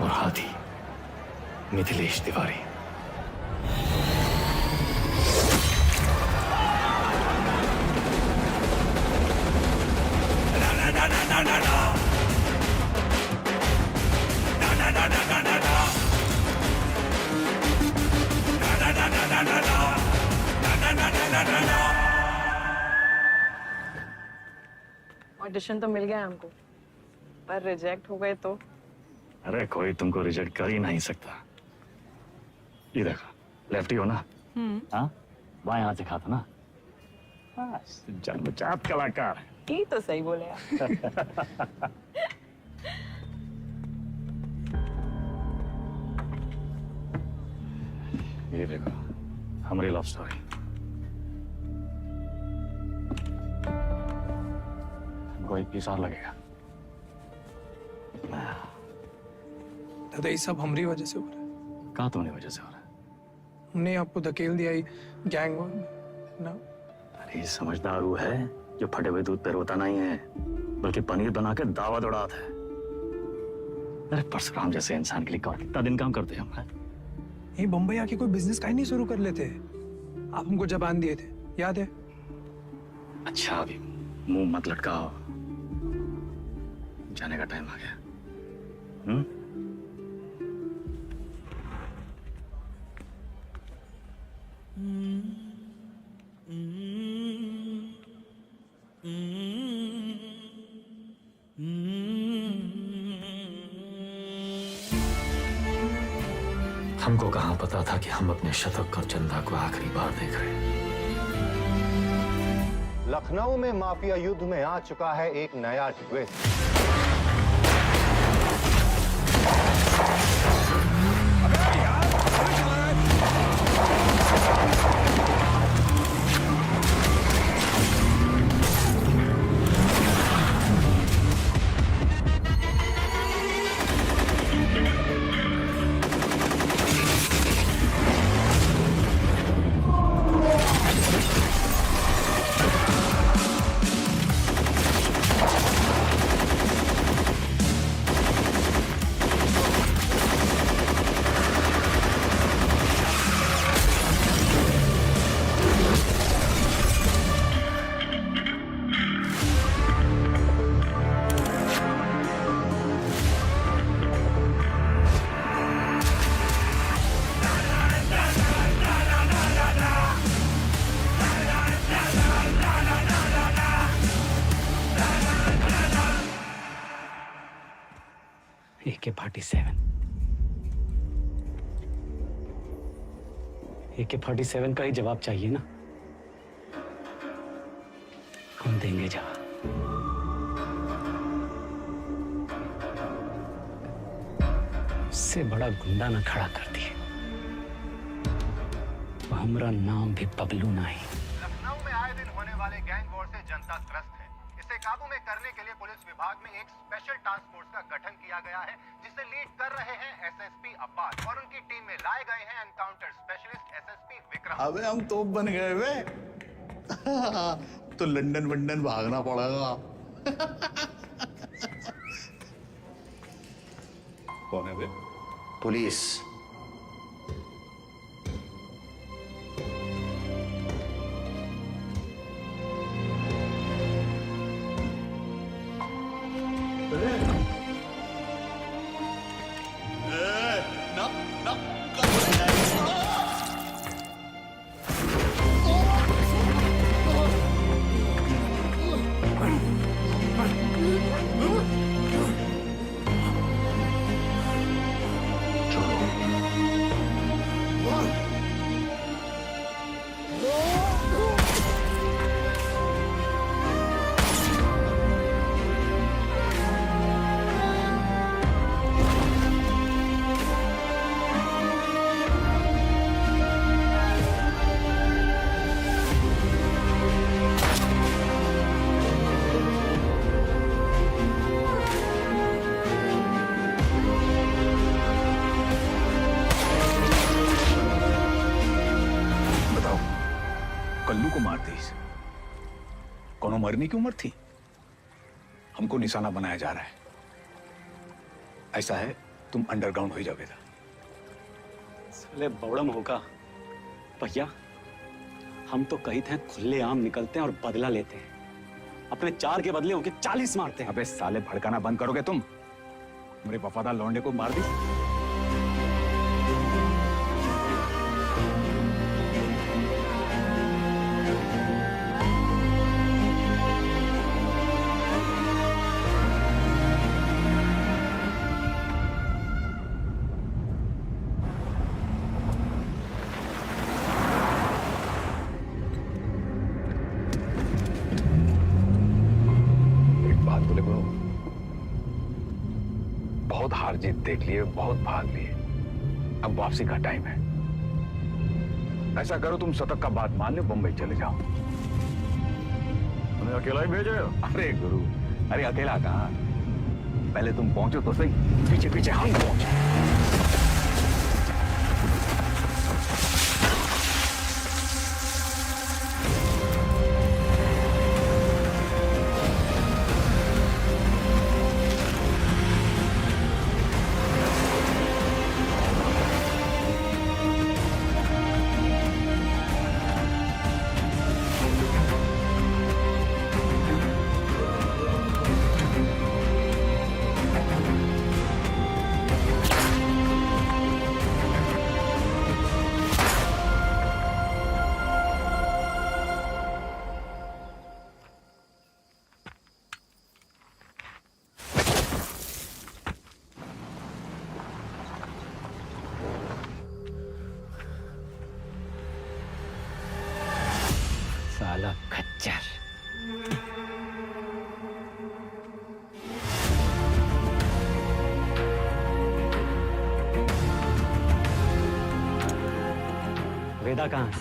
और हाथी मिथिलेश तिवारी। ऑडिशन तो मिल गया हमको, पर रिजेक्ट हो गए तो? अरे कोई तुमको रिजेक्ट कर ही नहीं सकता। ये देखो, लेफ्टी हो ना? हाँ, बाएं हाथ से खाता ना? बस, जन्मजात कलाकार। ये तो सही बोले आप। ये देखो, हमारी लव स्टोरी। हमको 21 साल लगेगा। दादा ये सब हमारी वजह से हो रहा है। कहाँ तुम्हारी वजह से हो रहा है? हमने आपको धकेल दिया ही गैंग वॉर में ना। अरे समझदार वो है जो फटे हुए दूध पे रोता नहीं है, बल्कि पनीर बना के दावा दौड़ाता है। अरे परशुराम जैसे इंसान के लिए कौन कितना दिन काम करते हैं हम? यही बम्बई आके कोई बिजनेस का ही नहीं शुरू कर लेते। आप हमको जबान दिए थे, याद है? अच्छा अभी मुंह मत लटकाओ, जाने का टाइम आ गया। हमको कहाँ पता था कि हम अपने शतक और चंदा को आखिरी बार देख रहे हैं। लखनऊ में माफिया युद्ध में आ चुका है एक नया ट्विस्ट। AK-47 AK-47 का ही जवाब चाहिए ना? हम देंगे जवाब। उससे बड़ा गुंडा ना खड़ा कर दिए। हमारा नाम भी बबलू नहीं। लखनऊ में आए दिन होने वाले गैंग वॉर से जनता त्रस्त है। इसे काबू में करने के लिए पुलिस विभाग में एक स्पेशल टास्क फोर्स का गठन किया गया है, जिसे लीड कर रहे हैं एसएसपी अब्बास और उनकी टीम में लाए गए हैं एनकाउंटर स्पेशलिस्ट एसएसपी विक्रम। अबे हम तोप बन गए वे। तो लंदन वंदन भागना पड़ेगा। कौन है बे? पुलिस। कल्लू को मार दी। कौन मरने की उम्र थी? हमको निशाना बनाया जा रहा है। ऐसा है, तुम अंडरग्राउंड हो जाओगे। साले बौड़म होगा भैया, हम तो कही थे खुले आम निकलते हैं और बदला लेते हैं, अपने 4 के बदले उनके 40 मारते हैं। अबे साले, भड़काना बंद करोगे तुम? मेरे वफादार लौंडे को मार दी। बहुत हार जीत देख लिए, बहुत भाग लिए, अब वापसी का टाइम है। ऐसा करो, तुम शतक का बात मान लो, बंबई चले जाओ। उन्हें अकेला ही भेजे? अरे गुरु, अरे अकेला कहाँ, पहले तुम पहुंचो तो सही, पीछे पीछे हम पहुंचे। साला खच्चर। वेदा कहाँ है?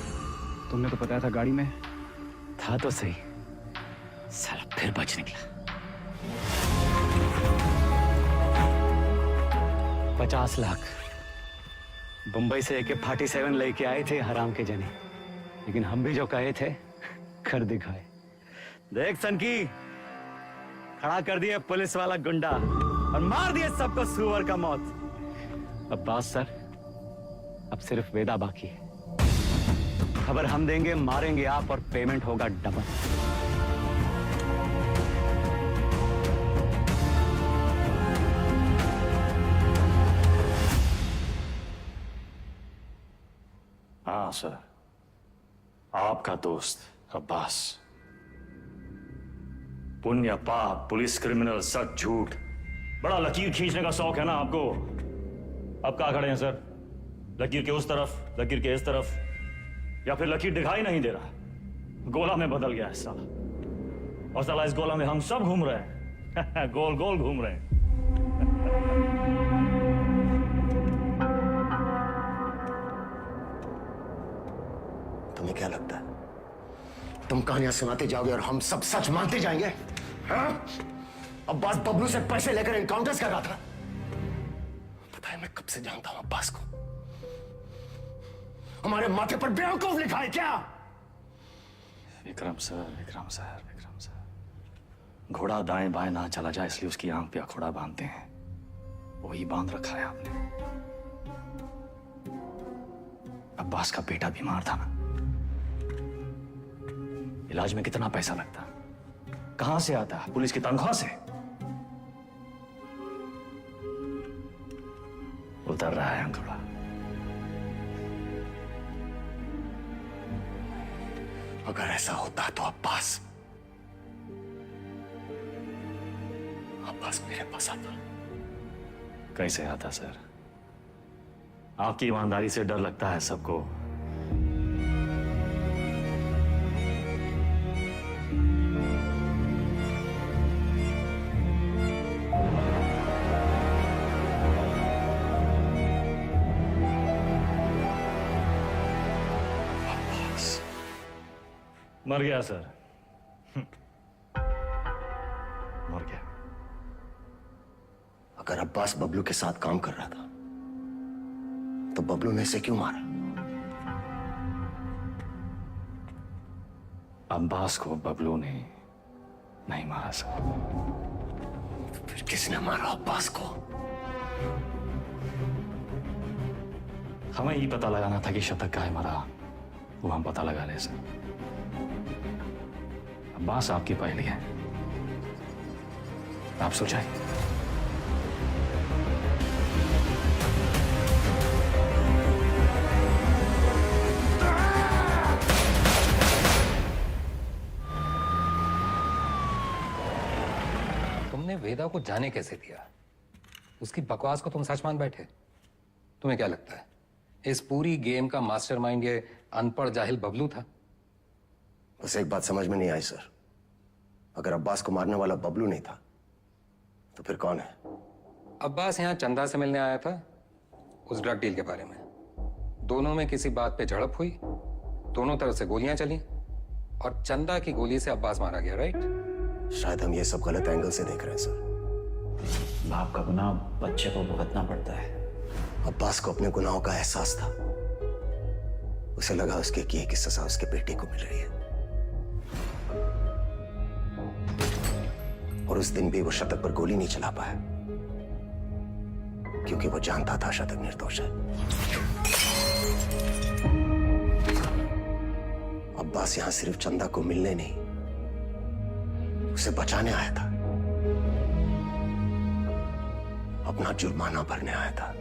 तुमने तो बताया था गाड़ी में। था तो सही, साला फिर बच निकला। 50 लाख बंबई से AK-47 लेके आए थे हराम के जने, लेकिन हम भी जो कहे थे कर दिखाए। देख सनकी, खड़ा कर दिए पुलिस वाला गुंडा और मार दिए सबको सुअर का मौत। अब्बास सर, अब सिर्फ वेदा बाकी है। खबर हम देंगे, मारेंगे आप और पेमेंट होगा डबल। हाँ सर, आपका दोस्त अब्बास। पुण्य पाप, पुलिस, क्रिमिनल, सच झूठ, बड़ा लकीर खींचने का शौक है ना आपको। अब कहाँ खड़े हैं सर? लकीर के उस तरफ, लकीर के इस तरफ, या फिर लकीर दिखाई नहीं दे रहा, गोला में बदल गया है साला। और साला इस गोला में हम सब घूम रहे हैं गोल गोल घूम रहे हैं। तुम्हें क्या लगता है तुम कहानियां सुनाते जाओगे और हम सब सच मानते जाएंगे? हाँ? अब्बास बबलू से पैसे लेकर एनकाउंटर्स कर रहा था। पता है मैं कब से जानता हूं अब्बास को। हमारे माथे पर बेवकूफ लिखा है क्या? Vikram sir, Vikram sir, Vikram sir, घोड़ा दाएं बाएं ना चला जाए इसलिए उसकी आंख पे अखोड़ा बांधते हैं, वही बांध रखा है आपने। अब्बास का बेटा बीमार था ना, इलाज में कितना पैसा लगता, कहां से आता? पुलिस की तनख्वाह से। उतर रहा है अंकुड़ा। अगर ऐसा होता तो अब्बास मेरे पास आता। कैसे आता सर? आपकी ईमानदारी से डर लगता है सबको। मर गया सर, मर गया। अगर अब्बास बबलू के साथ काम कर रहा था तो बबलू ने इसे क्यों मारा? अब्बास को बबलू ने नहीं मारा सर। फिर किसने मारा अब्बास को? हमें ही पता लगाना था कि शतक का है मरा, वो हम पता लगा ले सर। अब्बास आपकी पहली है, आप सोचाए। तुमने वेदा को जाने कैसे दिया? उसकी बकवास को तुम सच मान बैठे? तुम्हें क्या लगता है इस पूरी गेम का मास्टरमाइंड ये अनपढ़ जाहिल बबलू था? बस एक बात समझ में नहीं आई सर, अगर अब्बास को मारने वाला बबलू नहीं था तो फिर कौन है? अब्बास यहाँ चंदा से मिलने आया था उस ड्रग डील के बारे में। दोनों में किसी बात पे झड़प हुई, दोनों तरफ से गोलियां चली और चंदा की गोली से अब्बास मारा गया, राइट? शायद हम ये सब गलत एंगल से देख रहे हैं सर। बाप का गुनाह बच्चे को भुगतना पड़ता है। अब्बास को अपने गुनाहों का एहसास था, उसे लगा उसके किए की सजा उसके बेटे को मिल रही है, और उस दिन भी वो शतक पर गोली नहीं चला पाया क्योंकि वो जानता था शतक निर्दोष है। अब्बास यहां सिर्फ चंदा को मिलने नहीं, उसे बचाने आया था, अपना जुर्माना भरने आया था।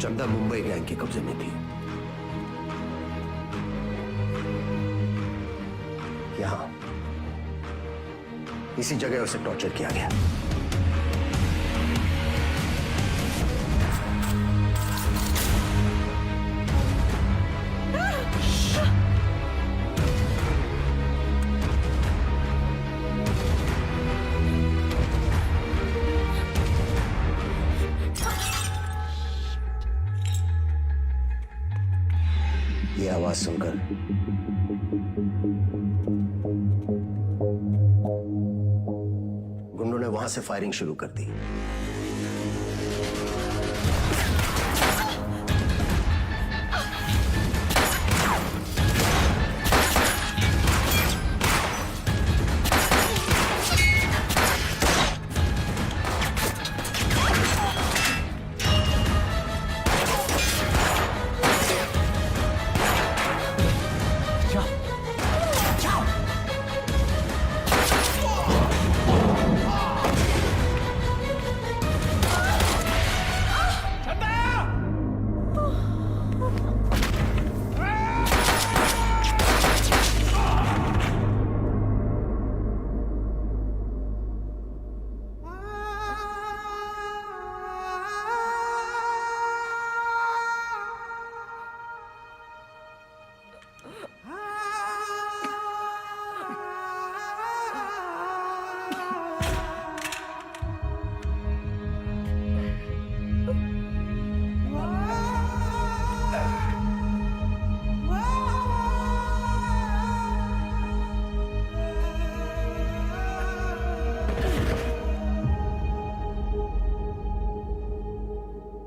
चंदा मुंबई गैंग के कब्जे में थी। यहां इसी जगह उसे टॉर्चर किया गया। ये आवाज सुनकर गुंडों ने वहां से फायरिंग शुरू कर दी।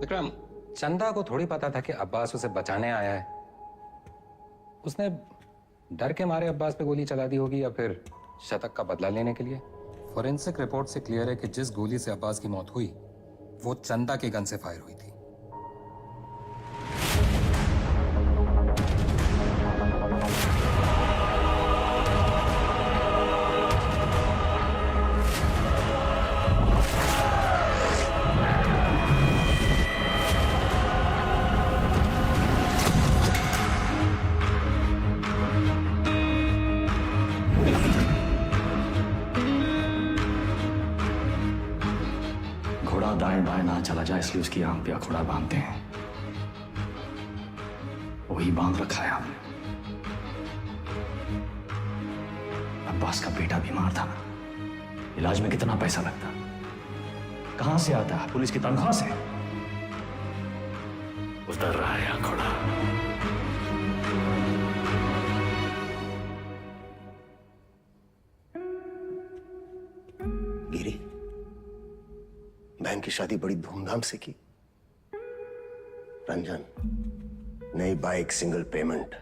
विक्रम, चंदा को थोड़ी पता था कि अब्बास उसे बचाने आया है। उसने डर के मारे अब्बास पे गोली चला दी होगी या फिर शतक का बदला लेने के लिए। फोरेंसिक रिपोर्ट से क्लियर है कि जिस गोली से अब्बास की मौत हुई वो चंदा के गन से फायर हुई थी। घोड़ा दाएं बाएं ना चला जाए इसलिए उसकी आंख पे अखोड़ा बांधते हैं, वही बांध रखा है आपने। अब्बास का बेटा बीमार था ना, इलाज में कितना पैसा लगता, कहां से आता है? पुलिस की तनख्वाह से। उतर रहा है अखोड़ा। गिरी, बैंक की शादी बड़ी धूमधाम से की। रंजन, नई बाइक, सिंगल पेमेंट।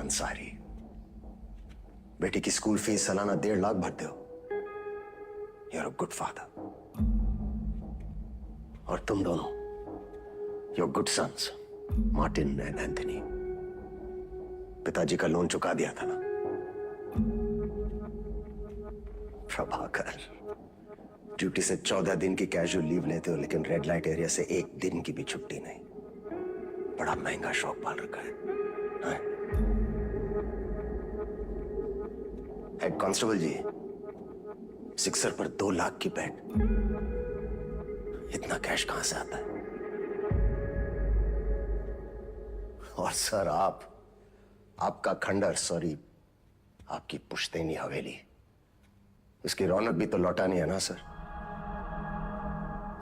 अंसारी, बेटी की स्कूल फीस सालाना 1.5 लाख भरते हो। You are a good father. और तुम दोनों, your good sons, Martin and Anthony. पिताजी का लोन चुका दिया था ना। प्रभाकर, ड्यूटी से 14 दिन की कैजुअल लीव लेते हो, लेकिन रेड लाइट एरिया से 1 दिन की भी छुट्टी नहीं। बड़ा महंगा शौक पाल रखा है। हेड कांस्टेबल जी, सिक्सर पर 2 लाख की बेट। इतना कैश कहां से आता है? और सर, आपका खंडर, सॉरी, आपकी पुश्तैनी हवेली, उसकी रौनक भी तो लौटानी है ना सर।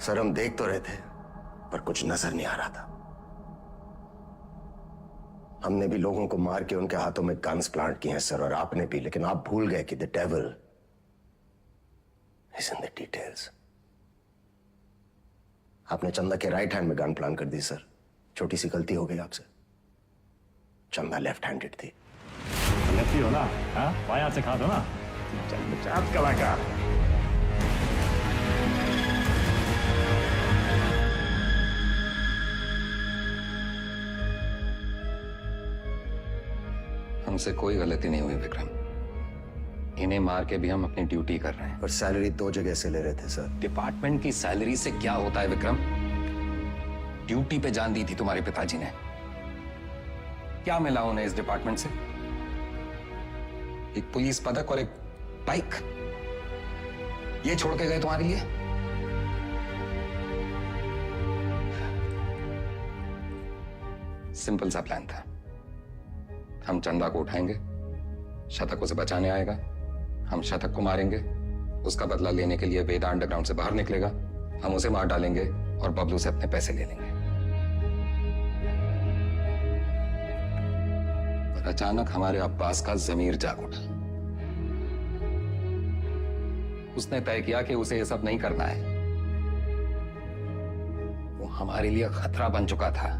सर, हम देख तो रहे थे, पर कुछ नजर नहीं आ रहा था। हमने भी लोगों को मार के उनके हाथों में गन्स प्लांट किए हैं सर, और आपने भी, लेकिन आप भूल गए कि the devil is in the details. आपने चंदा के राइट हैंड में गन प्लांट कर दी सर। छोटी सी गलती हो गई आपसे। चंदा लेफ्ट हैंडेड थी। लेफ्टी हो ना? हाँ, बाएं हाथ से खा दो ना। चाँद कलाकार। हमसे कोई गलती नहीं हुई विक्रम। इन्हें मार के भी हम अपनी ड्यूटी कर रहे हैं। पर सैलरी 2 जगह से ले रहे थे सर। डिपार्टमेंट की सैलरी से क्या होता है विक्रम? ड्यूटी पे जान दी थी तुम्हारे पिताजी ने। क्या मिला उन्हें इस डिपार्टमेंट से? एक पुलिस पदक और एक बाइक, ये छोड़ के गए तुम्हारे लिए? सिंपल सा प्लान था। हम चंदा को उठाएंगे, शतक उसे बचाने आएगा, हम शतक को मारेंगे, उसका बदला लेने के लिए वेदा अंडरग्राउंड से बाहर निकलेगा, हम उसे मार डालेंगे और बबलू से अपने पैसे ले लेंगे। पर अचानक हमारे अब्बास का जमीर जाग उठा। उसने तय किया कि उसे यह सब नहीं करना है। वो हमारे लिए खतरा बन चुका था,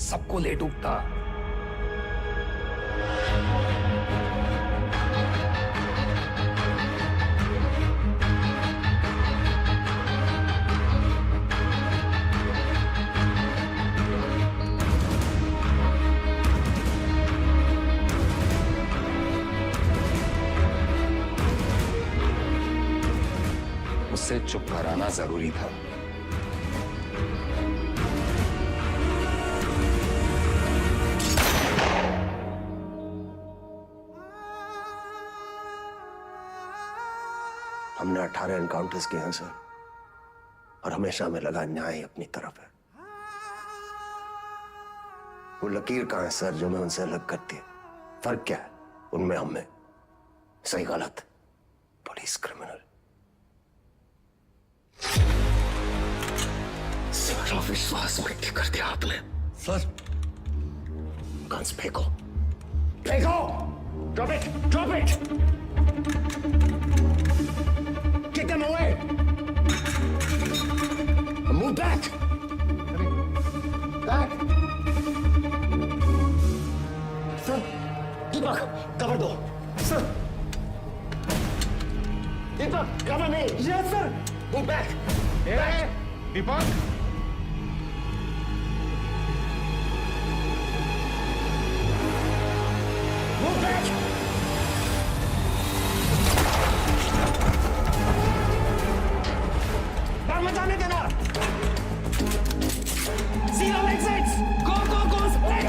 सबको ले डूबता। उससे चुप कराना जरूरी था। हमने 18 एनकाउंटर्स किए हैं सर, और हमेशा हमें लगा न्याय अपनी तरफ है। वो लकीर कहां है सर जो मैं उनसे अलग करती है? फर्क क्या है उनमें हम में? सही गलत, पुलिस क्रिमिनल। सारा विश्वास मिट्टी कर दिया आपने सर। गन्स फेंको, फेंको। Drop it, drop it. Get them away! Move back! Back! Sir, Deepak, cover दो. Sir! Deepak, cover me! Yes, sir! Move back! Back! दीपक, Move back! मत जाने देना। Zero exits! Go, go, go! Spray!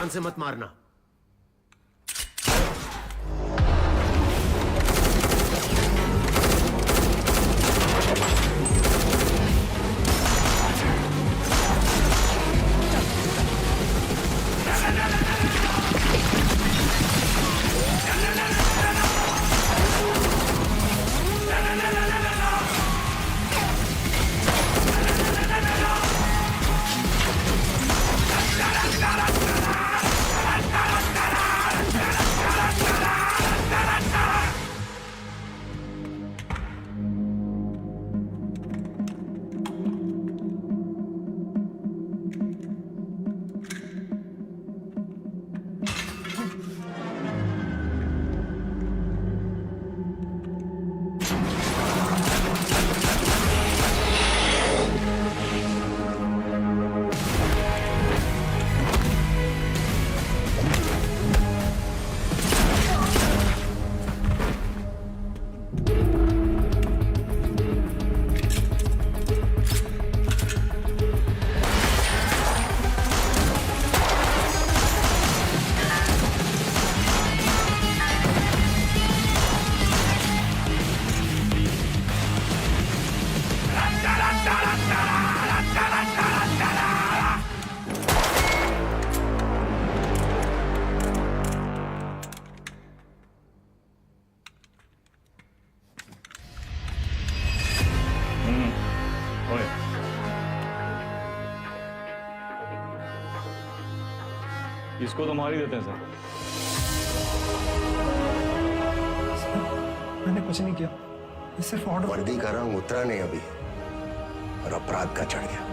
जान से मत मारना। ओए, इसको तो मार ही देते हैं सर। मैंने कुछ नहीं किया, ये सिर्फ ऑर्डर। वर्दी का रंग उतरा नहीं अभी और अपराध का चढ़ गया।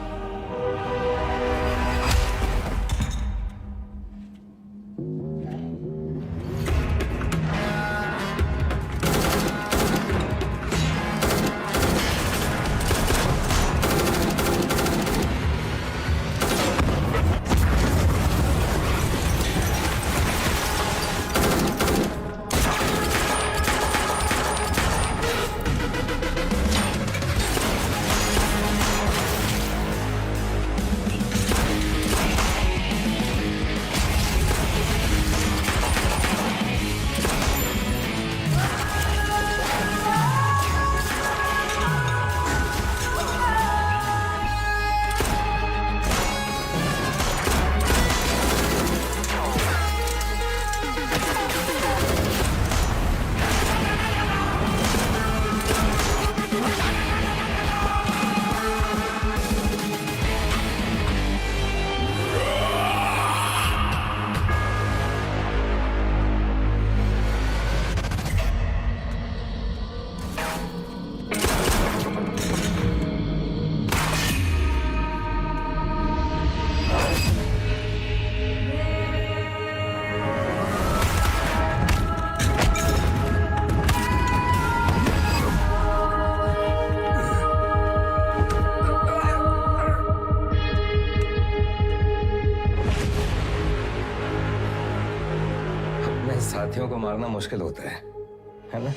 साथियों को मारना मुश्किल होता है ना?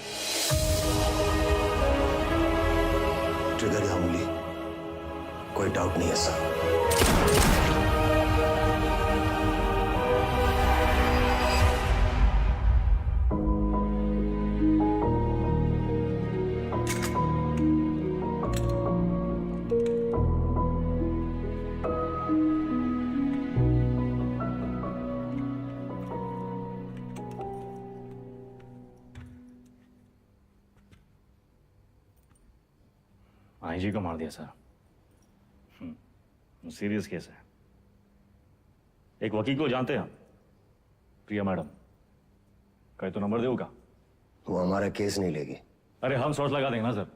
ट्रिगर या उंगली, कोई डाउट नहीं है सर। आईजी को मार दिया सर। सीरियस केस है। एक वकील को जानते हैं हम, प्रिया मैडम। कहे तो नंबर देगा। वो हमारा केस नहीं लेगी। अरे हम शॉट लगा देंगे ना सर।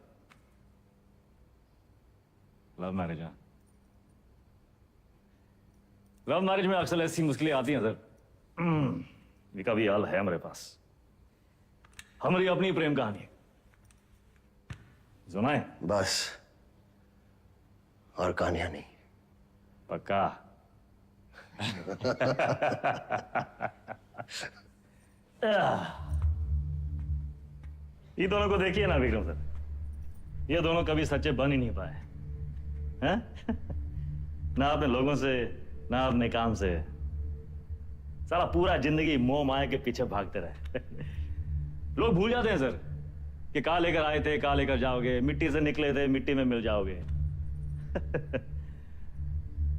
लव मैरिज है। लव मैरिज में अक्सर ऐसी मुश्किलें आती हैं सर। इसका भी हाल है हमारे पास। हमारी अपनी प्रेम कहानी सुनाए बस, और कहानियां नहीं। पक्का? ये दोनों को देखिए ना विक्रम सर, ये दोनों कभी सच्चे बन ही नहीं पाए हैं? ना अपने लोगों से, ना अपने काम से। सारा पूरा जिंदगी मोह माया के पीछे भागते रहे। लोग भूल जाते हैं सर कि कहां लेकर आए थे, कहां लेकर जाओगे, मिट्टी से निकले थे, मिट्टी में मिल जाओगे।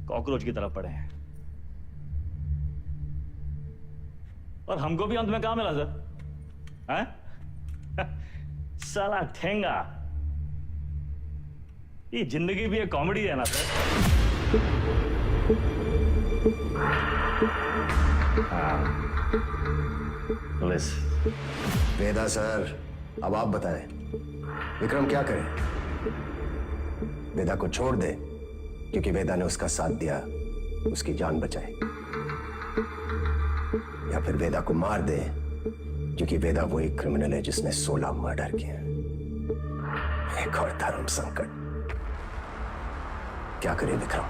कॉकरोच की तरफ पड़े हैं। और हमको भी अंत में कहां मिला सर? हैं? साला ठेंगा। ये जिंदगी भी एक कॉमेडी है ना सर। पुलिस। वेदा सर, अब आप बताएं, विक्रम क्या करे? वेदा को छोड़ दे क्योंकि वेदा ने उसका साथ दिया, उसकी जान बचाई, या फिर वेदा को मार दे क्योंकि वेदा वो एक क्रिमिनल है जिसने 16 मर्डर किए। एक और धर्म संकट। क्या करे विक्रम?